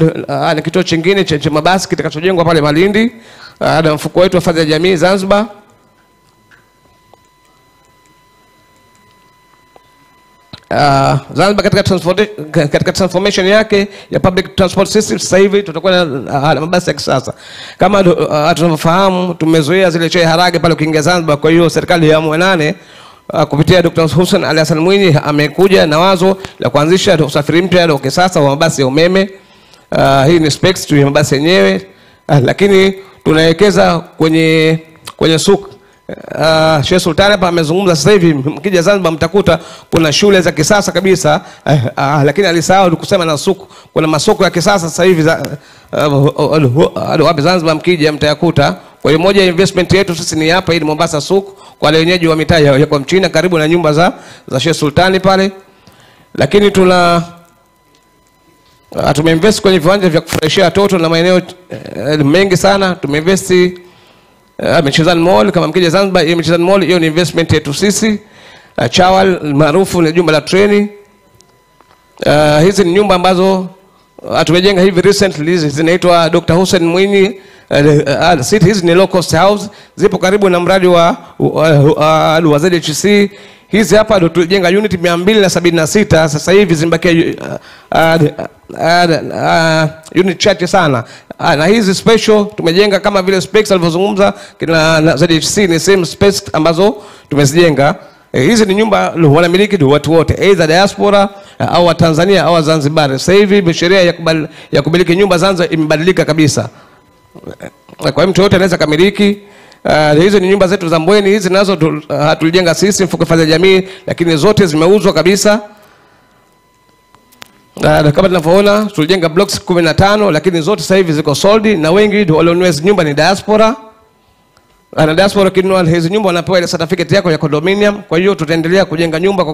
ni kituo kingine cha mabasi kitakachojengwa pale Malindi na mfuko wetu wa fadhili ya jamii Zanzibar. Zanzibar katika transformation yake ya public transport system sasa hivi tutakuwa na mabasi ya kisasa. Kama tunavyofahamu tumezoea zile chai harage pale ukiingia Zanzibar. Kwa hiyo serikali ya awamu ya 8 kupitia Dr. Hussein Ali Hassan Mwinyi amekuja na wazo la kuanzisha usafiri mpya wa kisasa wa mabasi ya umeme. Hii ni specs tu ya mabasi yenyewe, lakini tunawekeza kwenye suku. Sheikh Sultan hapa amezungumza sasa hivi mkija Zanzibar mtakuta kuna shule za kisasa kabisa, lakini alisahau kusema na suku. Kuna masoko ya kisasa sasa hivi wapi Zanzibar mkija mtayakuta. Kwa hiyo moja ya investment yetu sisi ni hapa ili Mombasa suku kwa wale wenyeji wa mitaa ya kwa Mchina karibu na nyumba za Sheikh Sultani pale. Lakini tumeinvest kwenye viwanja vya kufurahishia watoto na maeneo mengi sana. Tumeinvest Michezani Mall, kama mkija Zanzibar hiyo Michezani Mall hiyo ni investment yetu sisi. Chawal maarufu ni jumba la treni. Hizi ni nyumba ambazo tumejenga hivi recently, zinaitwa Dr. Hussein Mwinyi City. Hizi ni low cost house, zipo karibu na mradi wa ZHC. Hizi hapa ndo tulijenga unit 276, sasa hivi zimbakia unit chache sana. Na hizi special tumejenga kama vile specs alivyozungumza na ZHC, ni same specs ambazo tumezijenga. Hizi ni nyumba wanamiliki watu wote, either diaspora au wa Tanzania au Zanzibar. Sasa hivi sheria ya kumiliki nyumba Zanzibar imebadilika kabisa. Kwa hiyo mtu yote anaweza kumiliki. Hizi ni nyumba zetu za Mbweni, hizi nazo tulijenga sisi mfuko wa fadhili ya jamii, lakini zote zimeuzwa kabisa. Kama tunavyoona tulijenga blocks 15, lakini zote sasa hivi ziko sold, na wengi walionunua nyumba ni diaspora. Na diaspora kinunua hizi nyumba wanapewa ile certificate yako ya condominium. Kwa hiyo tutaendelea kujenga nyumba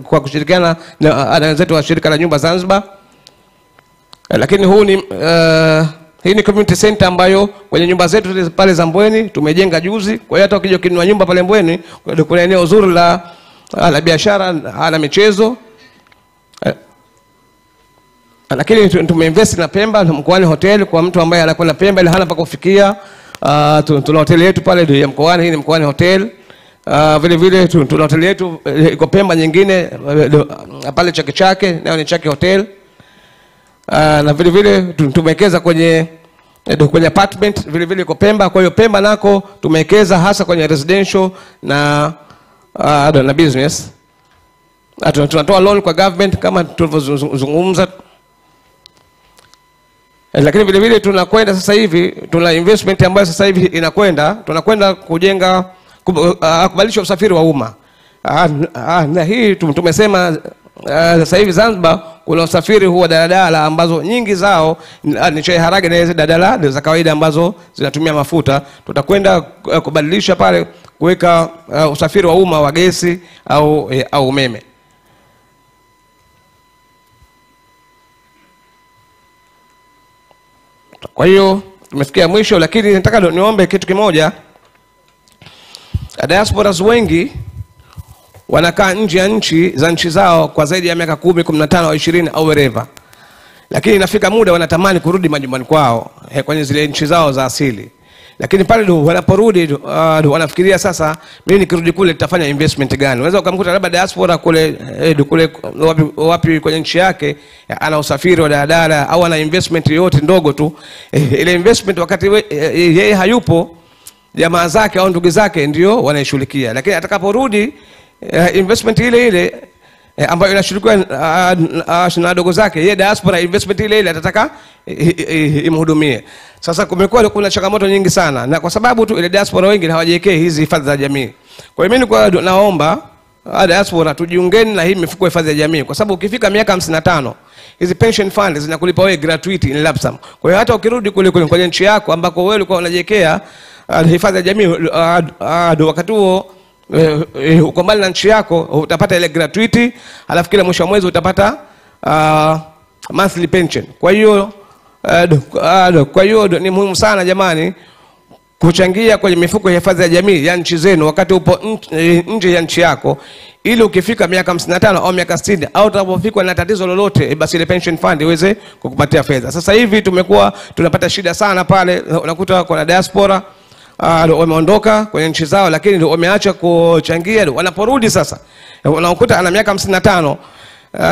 kwa kushirikiana na wenzetu wa shirika la nyumba Zanzibar. Lakini hii ni community center ambayo kwenye nyumba zetu pale za Mbweni tumejenga juzi. Kwa hiyo hata ukija kununua nyumba pale Mbweni kuna eneo zuri la biashara na michezo. Lakini tumeinvest na Pemba na Mkoani Hotel kwa mtu ambaye anakwenda Pemba ile hana pa kufikia. Tuna hotel yetu pale ya Mkoani, hii ni Mkoani Hotel. Vile vile tuna hotel yetu iko Pemba nyingine pale Chake Chake, nayo ni Chake Hotel. Na vile vile tumewekeza kwenye apartment vile vile iko Pemba. Kwa hiyo Pemba nako tumewekeza hasa kwenye residential na business. Tunatoa loan kwa government kama tulivyozungumza. Lakini vile vile tunakwenda sasa hivi tuna investment ambayo sasa hivi tunakwenda kujenga kubadilisha usafiri wa umma. Na hii tumesema sasa hivi Zanzibar kuna usafiri huwa daladala ambazo nyingi zao ni chai harage na hizo daladala za kawaida ambazo zinatumia mafuta. Tutakwenda kubadilisha pale kuweka usafiri wa umma wa gesi au umeme. Kwa hiyo tumefikia mwisho, lakini nataka niombe kitu kimoja. Diasporas wengi wanakaa nje ya nchi za nchi zao kwa zaidi ya miaka 10, 15 au 20 au wherever. Lakini inafika muda wanatamani kurudi majumbani kwao kwenye zile nchi zao za asili. Lakini pale wanaporudi wanafikiria sasa mimi nikirudi kule nitafanya investment gani? Unaweza ukamkuta labda diaspora kule wapi kwenye nchi yake ana usafiri wa daladala au ana investment yote ndogo tu. Ile investment wakati yeye hayupo, jamaa zake au ndugu zake ndio wanaishughulikia. Lakini atakaporudi investment ile ambayo inashirikiwa na dogo zake, yeye diaspora investment ile atataka imhudumie. Sasa kumekuwa kuna changamoto nyingi sana, na kwa sababu tu ile diaspora wengi hawajiwekei hizi hifadhi za jamii. Kwa hiyo mimi naomba diaspora tujiungeni na hii mifuko ya hifadhi ya jamii, kwa sababu ukifika miaka 55 hizi pension funds zinakulipa wewe gratuity in lump sum. Kwa hiyo hata ukirudi kule kwenye nchi yako ambako wewe ulikuwa unajiwekea hifadhi ya jamii, wakati huo uko mbali na nchi yako, utapata ile gratuity, alafu kila mwisho wa mwezi utapata monthly pension. Kwa hiyo ni muhimu sana jamani kuchangia kwenye mifuko ya hifadhi ya jamii ya nchi zenu wakati upo nje ya nchi yako, ili ukifika miaka 55 au miaka 60 au utakapofikwa na tatizo lolote, basi ile pension fund iweze kukupatia fedha. Sasa hivi tumekuwa tunapata shida sana pale, unakuta kuna diaspora wameondoka kwenye nchi zao, lakini wameacha kuchangia. Wanaporudi sasa unakuta ana miaka 55,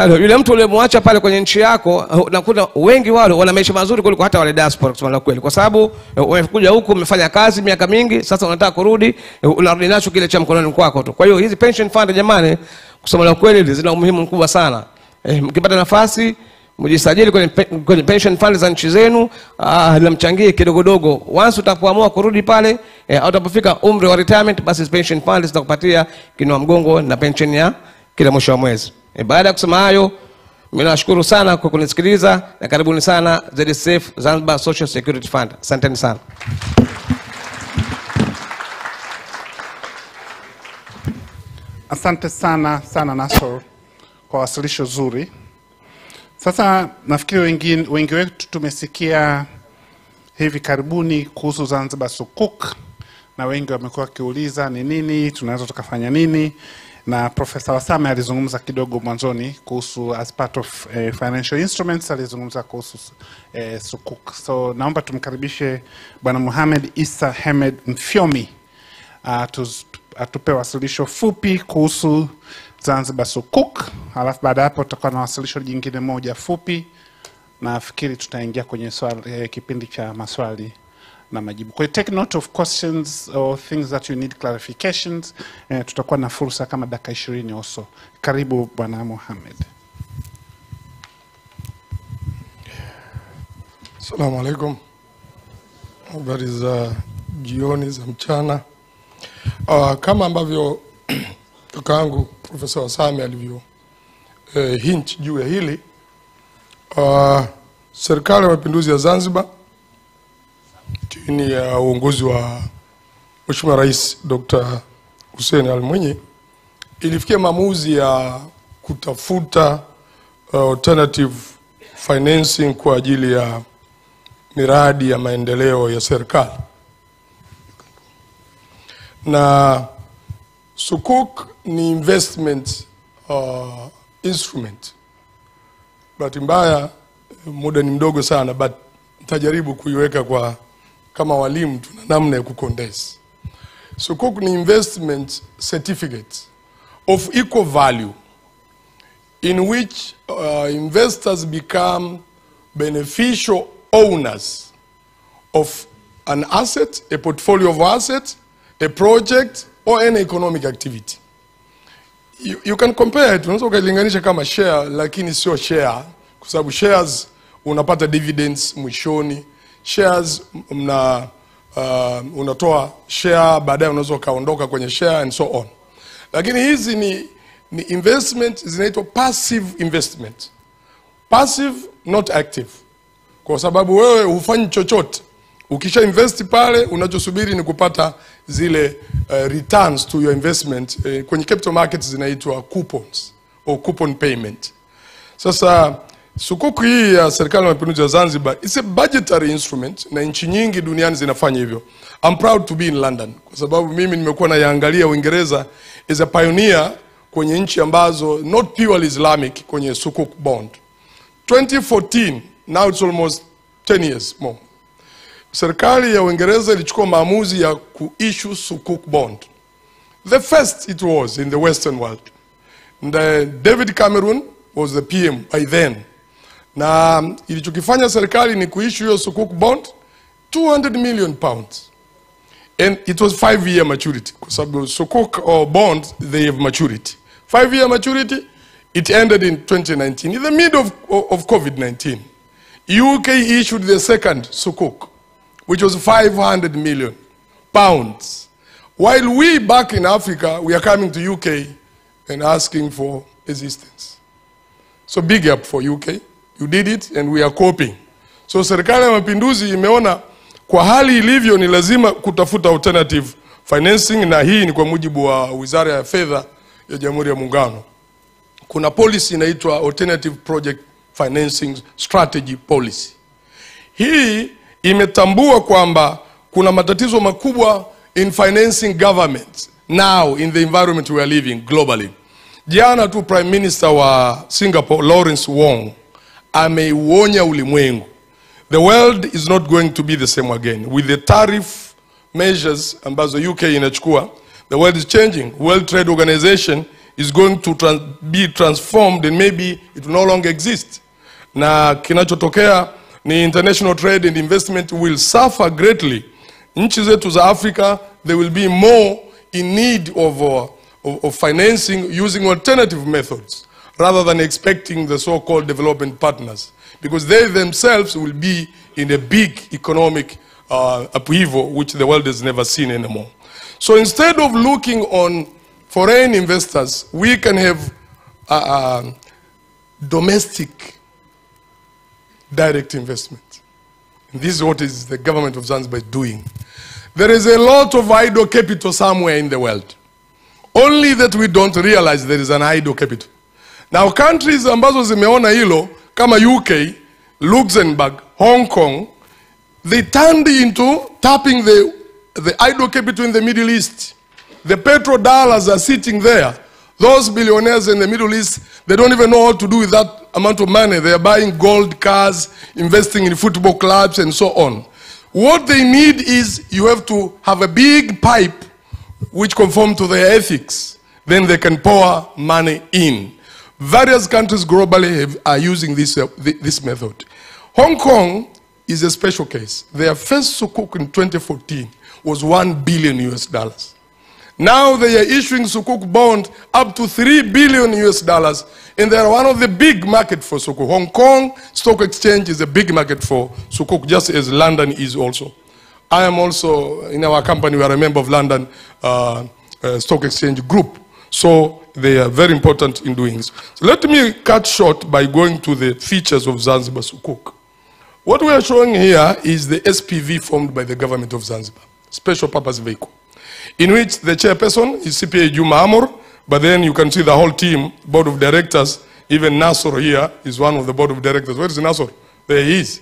yule mtu uliyemwacha pale kwenye nchi yako, unakuta wengi wao wana maisha mazuri kuliko hata wale diaspora, kusema kweli, kwa sababu umekuja huku umefanya kazi miaka mingi, sasa unataka kurudi, unarudi nacho kile cha mkononi kwako tu. Kwa hiyo hizi pension fund jamani, kusema kweli zina umuhimu mkubwa sana. Mkipata nafasi mjisajili kwenye pension fund za nchi zenu, na mchangie kidogo. Once utapoamua kurudi pale au utapofika umri wa retirement, basi pension fund zitakupatia kinua mgongo na pension ya kila mwisho wa mwezi. Baada ya kusema hayo, mimi nashukuru sana kwa kunisikiliza, na karibuni sana ZSSF Zanzibar Social Security Fund. Asanteni sana. Asante sana Nasor kwa wasilisho zuri. Sasa nafikiri wengi wetu tumesikia hivi karibuni kuhusu Zanzibar Sukuk, na wengi wamekuwa wakiuliza ni nini, tunaweza tukafanya nini, na Profesa Wasame alizungumza kidogo mwanzoni kuhusu as part of financial instruments, alizungumza kuhusu Sukuk. So naomba tumkaribishe Bwana Mohamed Isa Hamed Mfyomi atupe wasilisho fupi kuhusu Zanzibar Sukuk, halafu baada hapo tutakuwa na wasilisho jingine moja fupi, na nafikiri tutaingia kwenye kipindi cha maswali na majibu. Kwa hiyo take note of questions or things that you need clarifications. Tutakuwa na fursa kama dakika 20 or so. Karibu Bwana Mohamed. Assalamu alaikum. Habari za jioni, za mchana. Kama ambavyo kakaangu Profesa Wasame alivyo hint juu ya hili, Serikali ya Mapinduzi ya Zanzibar chini ya uongozi wa Mheshimiwa Rais Dr. Hussein Ali Mwinyi ilifikia maamuzi ya kutafuta alternative financing kwa ajili ya miradi ya maendeleo ya serikali. Na Sukuk ni investment instrument. Bahati mbaya muda ni mdogo sana, but nitajaribu kuiweka kwa kama walimu tuna namna ya kucondense. Sukuk ni investment certificate of equal value in which investors become beneficial owners of an asset, a portfolio of assets, a project, or any economic activity. You can compare it, unaweza ukalinganisha kama share, lakini sio share, kwa sababu shares unapata dividends mwishoni. Shares unatoa share, baadaye unaweza ukaondoka kwenye share and so on. Lakini hizi ni investment zinaitwa passive investment. Passive, not active. Kwa sababu wewe hufanyi chochote. Ukisha invest pale, unachosubiri ni kupata zile returns to your investment. Kwenye capital markets zinaitwa coupons or coupon payment. Sasa Sukuk hii ya Serikali ya Mapinduzi ya Zanzibar, it's a budgetary instrument, na nchi nyingi duniani zinafanya hivyo. I'm proud to be in London kwa sababu mimi nimekuwa nayaangalia Uingereza is a pioneer kwenye nchi ambazo not purely Islamic kwenye Sukuk bond. 2014, now it's almost 10 years more. Serikali ya Uingereza ilichukua maamuzi ya kuissue Sukuk bond. The first it was in the Western world. David Cameron was the PM by then. Na ilichokifanya serikali ni kuissue hiyo Sukuk bond 200 million pounds. And it was 5-year maturity. Kwa sababu Sukuk or bond, they have maturity. 5-year maturity, It ended in 2019. In the middle of COVID-19, UK issued the second Sukuk, which was 500 million pounds. While we back in Africa, we are coming to UK and asking for assistance. So big up for UK. You did it and we are coping. So serikali ya mapinduzi imeona kwa hali ilivyo ni lazima kutafuta alternative financing, na hii ni kwa mujibu wa Wizara ya Fedha ya Jamhuri ya Muungano. Kuna policy inaitwa Alternative Project Financing Strategy Policy. Hii imetambua kwamba kuna matatizo makubwa in financing government now in the environment we are living globally. Jana tu Prime Minister wa Singapore Lawrence Wong ameuonya ulimwengu. The world is not going to be the same again. With the tariff measures ambazo UK inachukua, the world is changing. World Trade Organization is going to be transformed and maybe it will no longer exist. Na kinachotokea ni international trade and investment will suffer greatly. Nchi zetu za Africa, they will be more in need of financing using alternative methods rather than expecting the so-called development partners, because they themselves will be in a big economic upheaval which the world has never seen anymore. So instead of looking on foreign investors, we can have domestic direct investment. And this is what is the government of Zanzibar doing. There is a lot of idle capital somewhere in the world. Only that we don't realize there is an idle capital. Now countries ambazo zimeona hilo kama UK, Luxembourg, Hong Kong, they turned into tapping the idle capital in the Middle East. The petrodollars are sitting there. Those billionaires in the Middle East, they don't even know what to do with that amount of money. They are buying gold cars, investing in football clubs and so on. What they need is you have to have a big pipe which conform to their ethics. Then they can pour money in. Various countries globally are using this method. Hong Kong is a special case. Their first Sukuk in 2014 was $1 billion. Now they are issuing Sukuk bond up to $3 billion, and they are one of the big market for Sukuk. Hong Kong Stock Exchange is a big market for Sukuk, just as London is also. I am also, in our company, we are a member of London Stock Exchange Group. So they are very important in doing this. So let me cut short by going to the features of Zanzibar Sukuk. What we are showing here is the SPV formed by the government of Zanzibar, Special Purpose Vehicle, in which the chairperson is CPA Juma Amor, but then you can see the whole team, board of directors. Even Nasser here is one of the board of directors. Where is Nasser? There he is.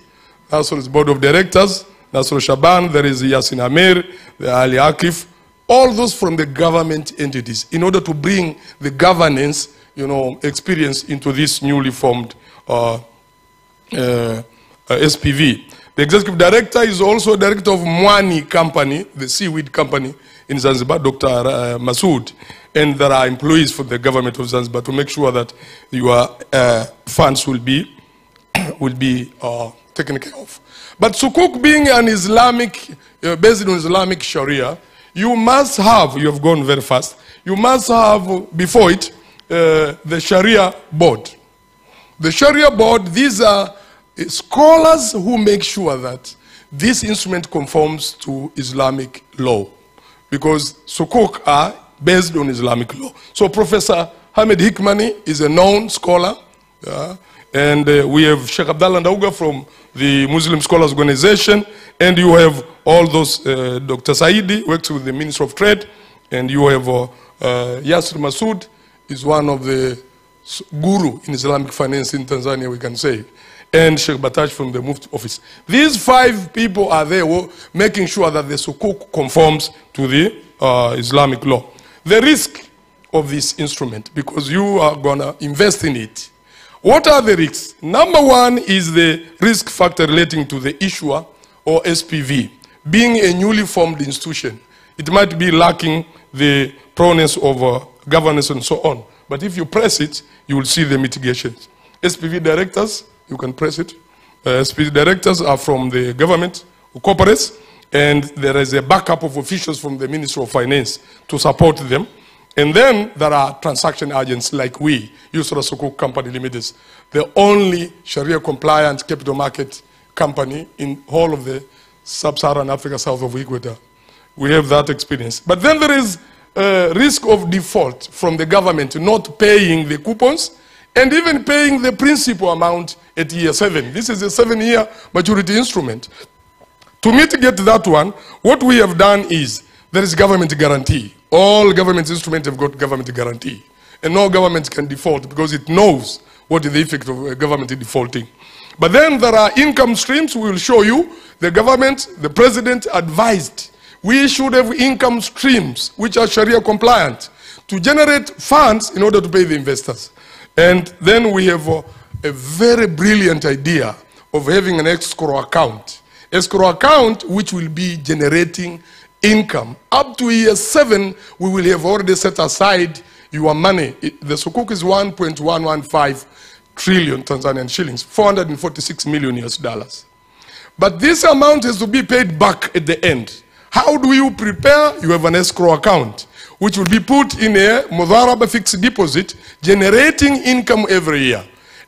Nasser is board of directors. Nasser Shaban, there is Yasin Amir, Ali Akif, all those from the government entities, in order to bring the governance, experience into this newly formed SPV. The executive director is also director of Mwani Company, the seaweed company in Zanzibar, Dr. Masood, and there are employees for the government of Zanzibar to make sure that your funds will be taken care of. But Sukuk being an Islamic, based on Islamic Sharia, you must have, you have gone very fast, you must have before it the Sharia board. The Sharia board, these are scholars who make sure that this instrument conforms to Islamic law, because Sukuk are based on Islamic law. So Professor Hamid Hikmani is a known scholar, and we have Sheikh Abdallah Ndauga from the Muslim Scholars Organization, and you have all those, Dr. Saidi works with the Minister of Trade, and you have Yasir Masood is one of the guru in Islamic finance in Tanzania, we can say, and Sheikh Batash from the Mufti office. These 5 people are there making sure that the Sukuk conforms to the Islamic law. The risk of this instrument, because you are going to invest in it. What are the risks? Number one is the risk factor relating to the issuer or SPV. Being a newly formed institution, it might be lacking the proneness of governance and so on. But if you press it, you will see the mitigations. SPV directors, you can press it. SPV directors are from the government, corporates, and there is a backup of officials from the Ministry of Finance to support them. And then there are transaction agents like we, Yusra Sukuk Company Limited, the only Sharia compliant capital market company in all of the sub-Saharan Africa south of Equator. We have that experience. But then there is a risk of default from the government not paying the coupons and even paying the principal amount at year 7. This is a 7-year maturity instrument. To mitigate that one, what we have done is there is government guarantee. All government instruments have got government guarantee. And no government can default because it knows what is the effect of a government defaulting. But then there are income streams we will show you. The government, the president advised we should have income streams which are Sharia compliant to generate funds in order to pay the investors. And then we have a very brilliant idea of having an escrow account. Escrow account which will be generating income. Up to year 7, we will have already set aside your money. The Sukuk is 1.115 trillion Tanzanian shillings, 446 million US dollars. But this amount has to be paid back at the end. How do you prepare? You have an escrow account, which will be put in a Mudharaba fixed deposit, generating income every year.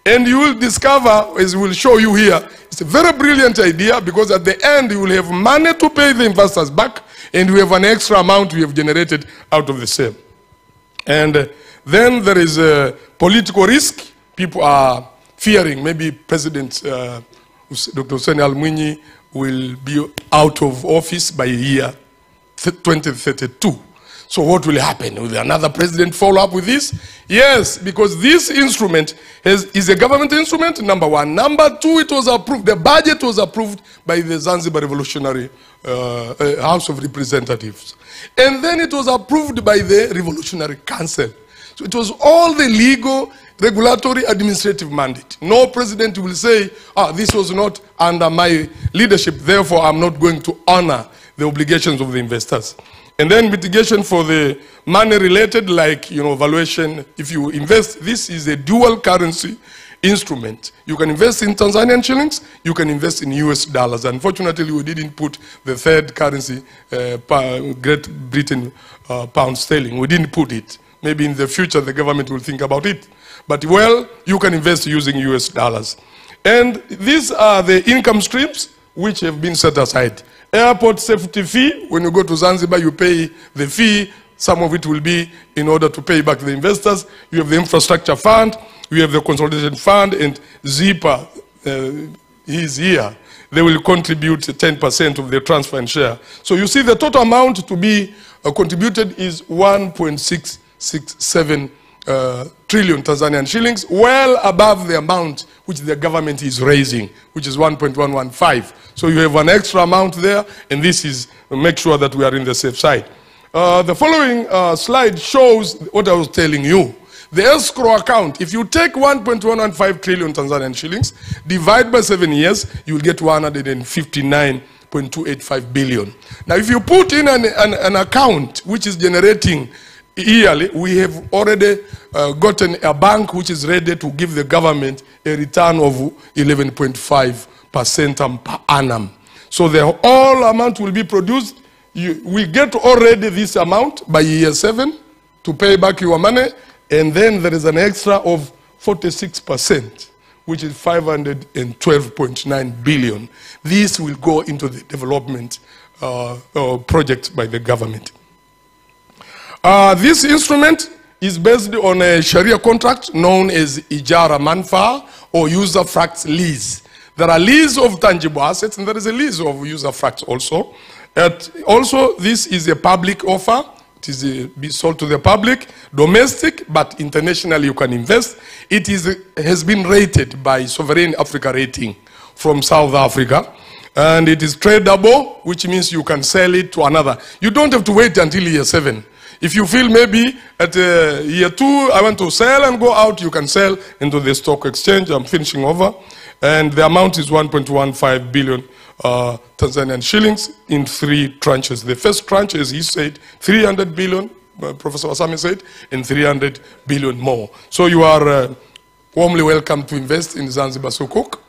And you will discover, as we'll show you here, it's a very brilliant idea because at the end you will have money to pay the investors back and we have an extra amount we have generated out of the same. And then there is a political risk. People are fearing maybe President Dr. Hussein Al-Mwinyi will be out of office by year 2032. So what will happen? Will another president follow up with this? Yes, because this instrument is a government instrument, number one. Number two, it was approved, the budget was approved by the Zanzibar Revolutionary House of Representatives. And then it was approved by the Revolutionary Council. So it was all the legal, regulatory, administrative mandate. No president will say, this was not under my leadership, therefore I'm not going to honor the obligations of the investors. And then mitigation for the money related, like, valuation. If you invest, this is a dual currency instrument. You can invest in Tanzanian shillings, you can invest in US dollars. Unfortunately, we didn't put the third currency, Great Britain pound sterling. We didn't put it. Maybe in the future, the government will think about it. But, well, you can invest using US dollars. And these are the income streams which have been set aside. Airport safety fee, when you go to Zanzibar, you pay the fee. Some of it will be in order to pay back the investors. You have the infrastructure fund, you have the consolidation fund, and Zipa, he's here. They will contribute 10% of the transfer and share. So you see the total amount to be contributed is 1.667 trillion Tanzanian shillings, well above the amount which the government is raising, which is 1.115. So you have an extra amount there, and this is make sure that we are in the safe side. The following slide shows what I was telling you. The escrow account, if you take 1.115 trillion Tanzanian shillings, divide by 7 years, you will get 159.285 billion. Now, if you put in an account which is generating yearly, we have already gotten a bank which is ready to give the government a return of 11.5% per annum. So the whole amount will be produced. We get already this amount by year 7 to pay back your money, and then there is an extra of 46%, which is 512.9 billion. This will go into the development projects by the government. This instrument is based on a Sharia contract known as Ijara Manfa or Usufruct lease. There are lease of tangible assets and there is a lease of usufruct also. Also, this is a public offer. It is be sold to the public, domestic, but internationally you can invest. It has been rated by Sovereign Africa Rating from South Africa. And it is tradable, which means you can sell it to another. You don't have to wait until year 7. If you feel maybe at year 2, I want to sell and go out, you can sell into the stock exchange. I'm finishing over. And the amount is 1.15 billion Tanzanian shillings in 3 tranches. The first tranche, as he said, 300 billion, Professor Wasami said, and 300 billion more. So you are warmly welcome to invest in Zanzibar Sukuk.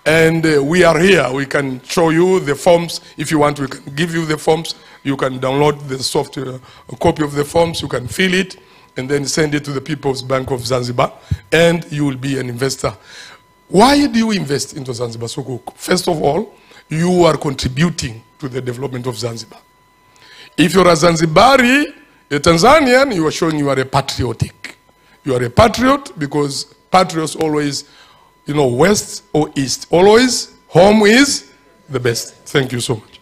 And we are here. We can show you the forms. If you want, we can give you the forms. You can download the software, a copy of the forms. You can fill it. and then send it to the People's Bank of Zanzibar, and you will be an investor. Why do you invest into Zanzibar Sukuk? First of all, you are contributing to the development of Zanzibar. If you're a Zanzibari, a Tanzanian, you are showing you are a patriotic. You are a patriot because patriots always, west or east. Always, home is the best. Thank you so much.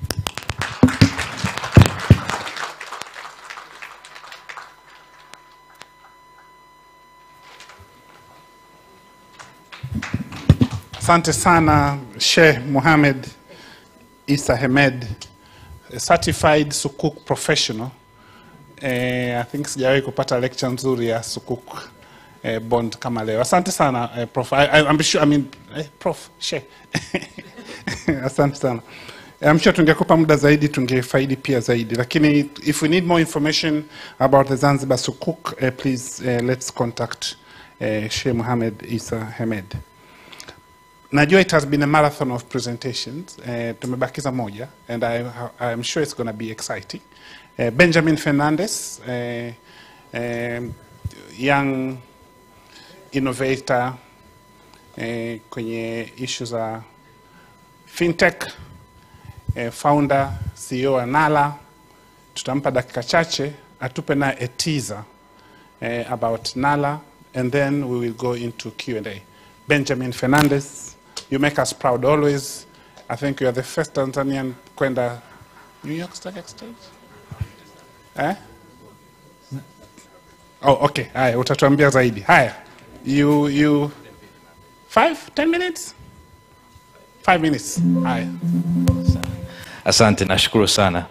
Asante sana Sheikh Mohamed Isa Hamed, a certified Sukuk professional. I think sijawahi kupata lecture nzuri ya Sukuk bond kama leo. Asante sana Prof. Prof. Sheikh. Asante sana. I'm sure tungekupa muda zaidi tungefaidi pia zaidi. Lakini if we need more information about the Zanzibar Sukuk, please let's contact Sheikh Mohamed Isa Hamed. Najua it has been a marathon of presentations. Tumebakiza moja, and I'm sure it's going to be exciting. Benjamin Fernandez, young innovator kwenye issues za fintech, founder, CEO wa Nala. Tutampa dakika chache atupe na a teaser about Nala, and then we will go into Q&A. Benjamin Fernandez, you make us proud always. I think you are the first Tanzanian kwenda New York Stock Exchange. Oh, okay. Haya, utatuambia zaidi. Haya. You 10 minutes? 5 minutes. Haya. Asante, nashukuru sana.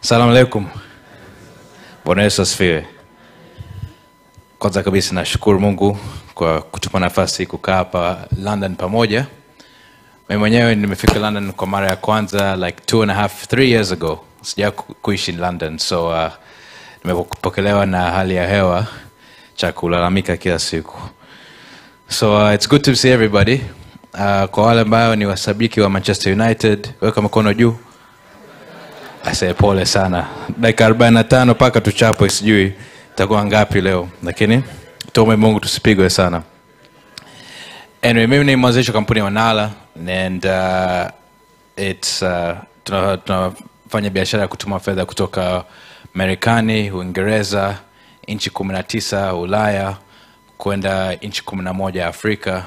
Salamu alaikum. Bwana Yesu asifiwe. Kwanza kabisa nashukuru Mungu kwa kutupa nafasi kukaa hapa London pamoja. Mimi mwenyewe nimefika London kwa mara ya kwanza like 3 years ago. Sija kuishi London, so nimepokelewa na hali ya hewa cha kulalamika kila siku. So it's good to see everybody. Kwa wale ambao ni washabiki wa Manchester United, weka mkono juu. I say pole sana. Dakika 45 paka tuchapo, sijui itakuwa ngapi leo, lakini tuombe Mungu tusipigwe sana. Anyway, mimi ni mwanzilishi wa kampuni ya Nala, and it's tunafanya biashara ya kutuma fedha kutoka Marekani, Uingereza, nchi 19 Ulaya kwenda nchi 11 Afrika,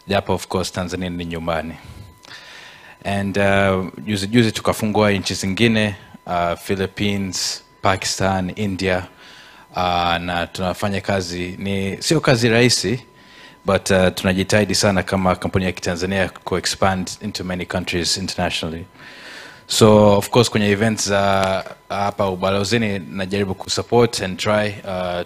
japo of course Tanzania ni nyumbani. And juzi tukafungua nchi zingine, Philippines, Pakistan, India, na tunafanya kazi, sio kazi rahisi, but tunajitahidi sana kama kampuni ya Kitanzania ku expand into many countries internationally. So of course kwenye events hapa ubalozini najaribu kusupport and try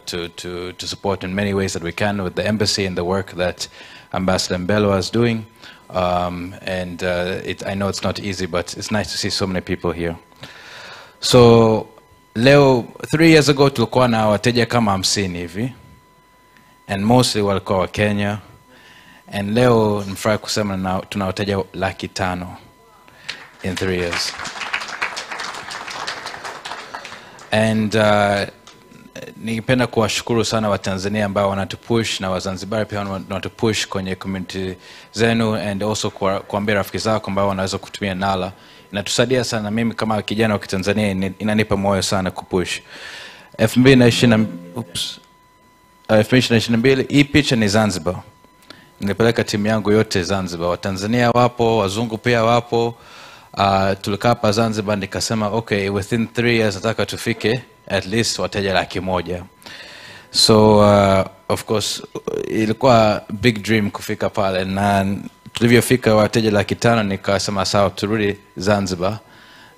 to support in many ways that we can with the embassy and the work that Ambassador Mbelwa is doing. And I know it's not easy, but it's nice to see so many people here. So leo 3 years ago tulikuwa na wateja kama 50 hivi, and mostly walikuwa wa Kenya, and leo nifurahi kusema tuna wateja 500,000 in 3 years. And ningependa kuwashukuru sana wa Tanzania ambao wanatupush, na Wazanzibari pia wanatupush kwenye community zenu, and also kuambia rafiki zako ambao wanaweza kutumia Nala. Inatusaidia sana. Mimi kama kijana wa Kitanzania inanipa moyo sana kupush. 2022 hii picha ni Zanzibar. Nilipeleka timu yangu yote Zanzibar. Watanzania wapo, wazungu pia wapo. Tulikaa hapa Zanzibar, nikasema okay, within 3 years nataka tufike at least wateja 100,000. So of course ilikuwa big dream kufika pale, na tulivyofika wateja 500,000 nikasema sawa, turudi Zanzibar,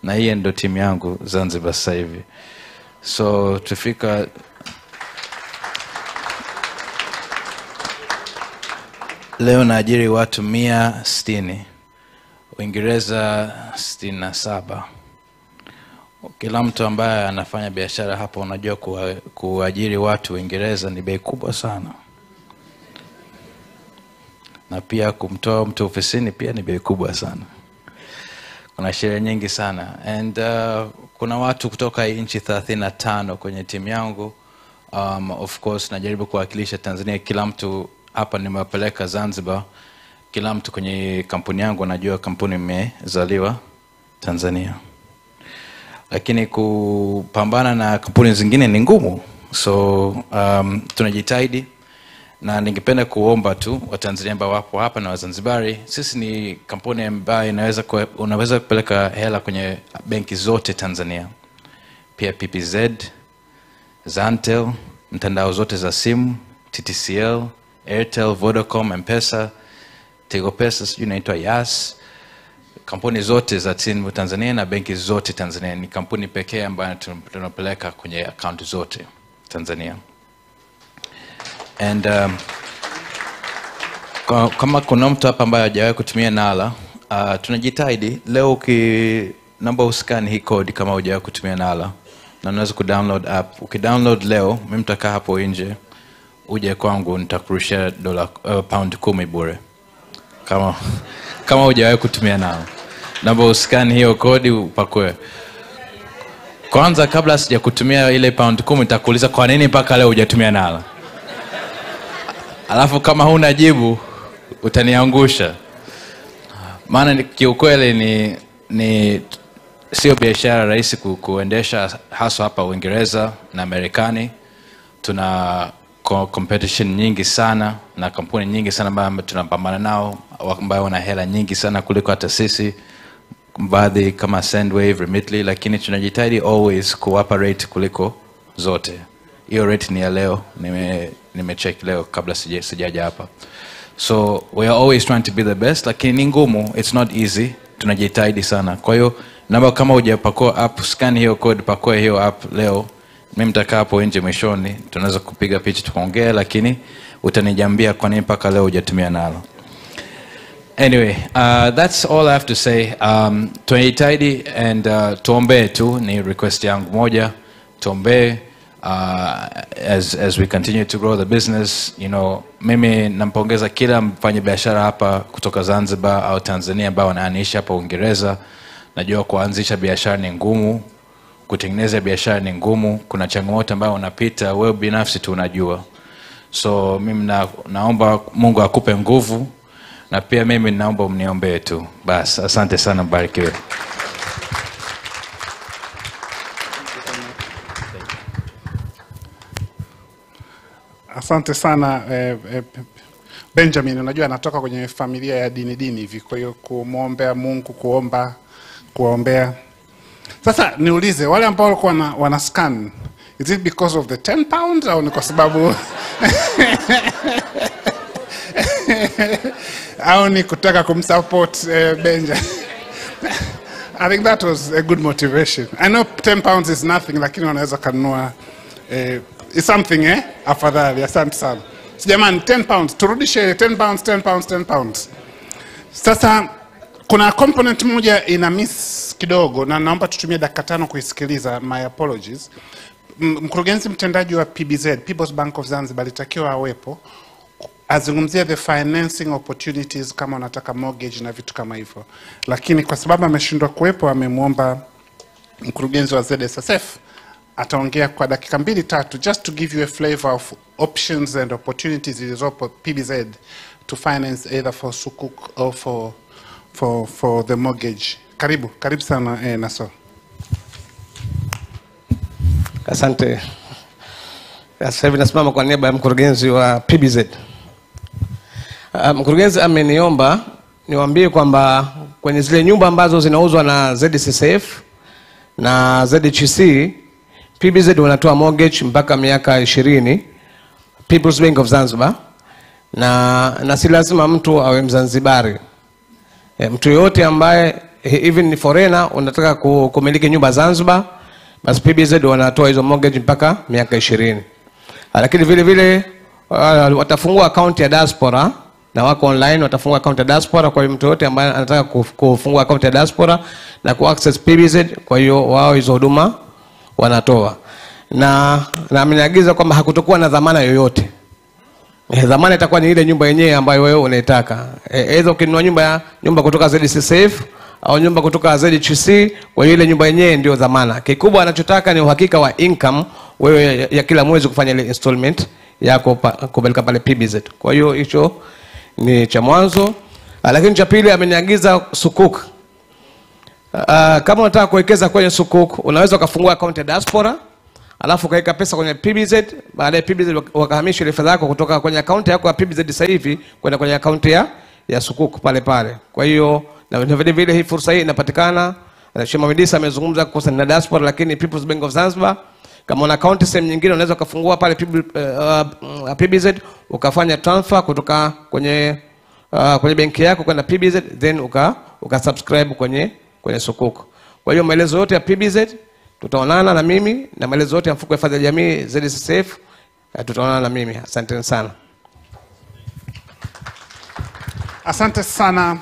na hii ndio timu yangu Zanzibar sasa hivi. So tufika leo naajiri watu 160, Uingereza 67. Kila mtu ambaye anafanya biashara hapa unajua kuajiri watu Uingereza ni bei kubwa sana, na pia kumtoa mtu ofisini pia ni bei kubwa sana. Kuna sheria nyingi sana, and kuna watu kutoka nchi 35 kwenye timu yangu. Of course najaribu kuwakilisha Tanzania. Kila mtu hapa nimewapeleka Zanzibar, kila mtu kwenye kampuni yangu anajua kampuni imezaliwa Tanzania, lakini kupambana na kampuni zingine ni ngumu. So tunajitahidi, na ningependa kuomba tu Watanzania ambao wapo hapa na Wazanzibari, sisi ni kampuni ambayo unaweza kupeleka hela kwenye benki zote Tanzania, pia PPZ, Zantel, mtandao zote za simu, TTCL, Airtel, Vodacom, M-Pesa, Tigo Pesa, sijui inaitwa Yas. Kampuni zote za Tanzania na benki zote Tanzania, ni kampuni pekee ambayo tunapeleka kwenye account zote Tanzania. And kama kuna mtu hapa ambaye hajawahi kutumia Nala, tunajitahidi. Leo namba uscan hii code kama hujawahi kutumia Nala, na unaweza kudownload app. Ukidownload leo, mimi mtakaa hapo nje, uje kwangu nitakurushia pound 10 bure. Kama hujawahi kutumia Nala, namba uscan hiyo code upakue. Kwanza kabla sija kutumia ile pound 10 nitakuuliza kwa nini mpaka leo hujatumia Nala. Alafu kama huna jibu utaniangusha. Maana kiukweli ni sio biashara rahisi kuendesha, hasa hapa Uingereza na Marekani. Tuna competition nyingi sana na kampuni nyingi sana ambazo tunapambana nao, ambao wana hela nyingi sana kuliko hata sisi, baadhi kama Sendwave, Remitly, lakini tunajitahidi always kuwapa rate kuliko zote. Hiyo rate ni ya leo, nimecheck leo kabla sijaja hapa. So we are always trying to be the best, lakini ni ngumu, it's not easy. Tunajitahidi sana. Kwa hiyo namba kama hujapakua app, scan hiyo code, pakua hiyo app leo. Mimi mtakaa hapo nje mwishoni, tunaweza kupiga picha tukaongea, lakini utanijambia kwa nini mpaka leo hujatumia Nala. Anyway, that's all I have to say. Tunajitahidi and tuombe tu, ni request yangu moja, tuombe as we continue to grow the business. You know, mimi nampongeza kila mfanyabiashara hapa kutoka Zanzibar au Tanzania ambao wanaishi hapa Uingereza. Najua kuanzisha biashara ni ngumu, kutengeneza biashara ni ngumu, kuna changamoto ambayo unapita wewe binafsi tu unajua. So mimi naomba Mungu akupe nguvu, na pia mimi naomba mniombee tu. Bas, asante sana, mbarikiwe. Asante sana Benjamin. Unajua anatoka kwenye familia ya dini hivi, kwa hiyo kumwombea Mungu, kuombea. Sasa niulize, wale ambao walikuwa wana scan, is it because of the 10 pounds au ni kwa sababu au ni kutaka kumsupport Benja? I think that was a good motivation. I know 10 pounds is nothing, lakini wanaweza kanunua it's something, afadhali. Asante sana. So jamani, 10 pounds turudishe 10 pounds 10 pounds 10 pounds. Sasa kuna component moja ina miss kidogo, na naomba tutumie dakika 5 kuisikiliza. My apologies. Mkurugenzi mtendaji wa PBZ, People's Bank of Zanzibar, alitakiwa awepo azungumzia the financing opportunities kama unataka mortgage na vitu kama hivyo, lakini kwa sababu ameshindwa kuwepo, amemwomba mkurugenzi wa ZSSF ataongea kwa dakika 2-3 just to give you a flavor of options and opportunities zilizopo PBZ to finance either for sukuk or for the mortgage. Karibu sana Naso. Asante. Sasa hivi nasimama kwa niaba ya mkurugenzi wa PBZ. Mkurugenzi ameniomba niwaambie kwamba kwenye zile nyumba ambazo zinauzwa na ZCCF na ZHC, PBZ wanatoa mortgage mpaka miaka 20, People's Bank of Zanzibar, na si lazima mtu awe Mzanzibari. Mtu yote ambaye even ni foreigner unataka kumiliki nyumba Zanzibar, basi PBZ wanatoa hizo mortgage mpaka miaka 20. Lakini vile vile watafungua account ya diaspora, na wako online, watafungua account ya diaspora. Kwa hiyo mtu yote ambaye anataka kufungua account ya diaspora na kuaccess PBZ, kwa hiyo wao hizo huduma wanatoa. Na ameniagiza kwamba hakutokuwa na dhamana yoyote. Dhamana itakuwa ni ile nyumba yenyewe ambayo wewe unaitaka. Either ukinunua nyumba kutoka ZCCF au nyumba kutoka ZHC, kwa hiyo ile nyumba yenyewe ndio dhamana. Kikubwa anachotaka ni uhakika wa income wewe ya kila mwezi kufanya ile installment yako kupeleka pale PBZ. Kwa hiyo hicho ni cha mwanzo. Lakini cha pili ameniagiza sukuk. Kama unataka kuwekeza kwenye sukuk, unaweza ukafungua account ya diaspora, alafu ukaweka pesa kwenye PBZ, baadaye PBZ wakahamisha ile fedha yako kutoka kwenye account yako ya PBZ sasa hivi kwenda kwenye account ya sukuk pale pale. Kwa hiyo na vile vile hii fursa hii inapatikana. Sheikh Mamidisa amezungumza kuhusu na diaspora, lakini People's Bank of Zanzibar kama una account sehemu nyingine unaweza kufungua pale PBZ ukafanya transfer kutoka kwenye benki yako kwenda PBZ, then ukasubscribe kwenye sukuk. Kwa hiyo maelezo yote ya PBZ tutaonana na mimi, na maelezo yote ya mfuko wa hifadhi ya jamii ZSSF tutaonana na mimi. Asante sana. Asante sana.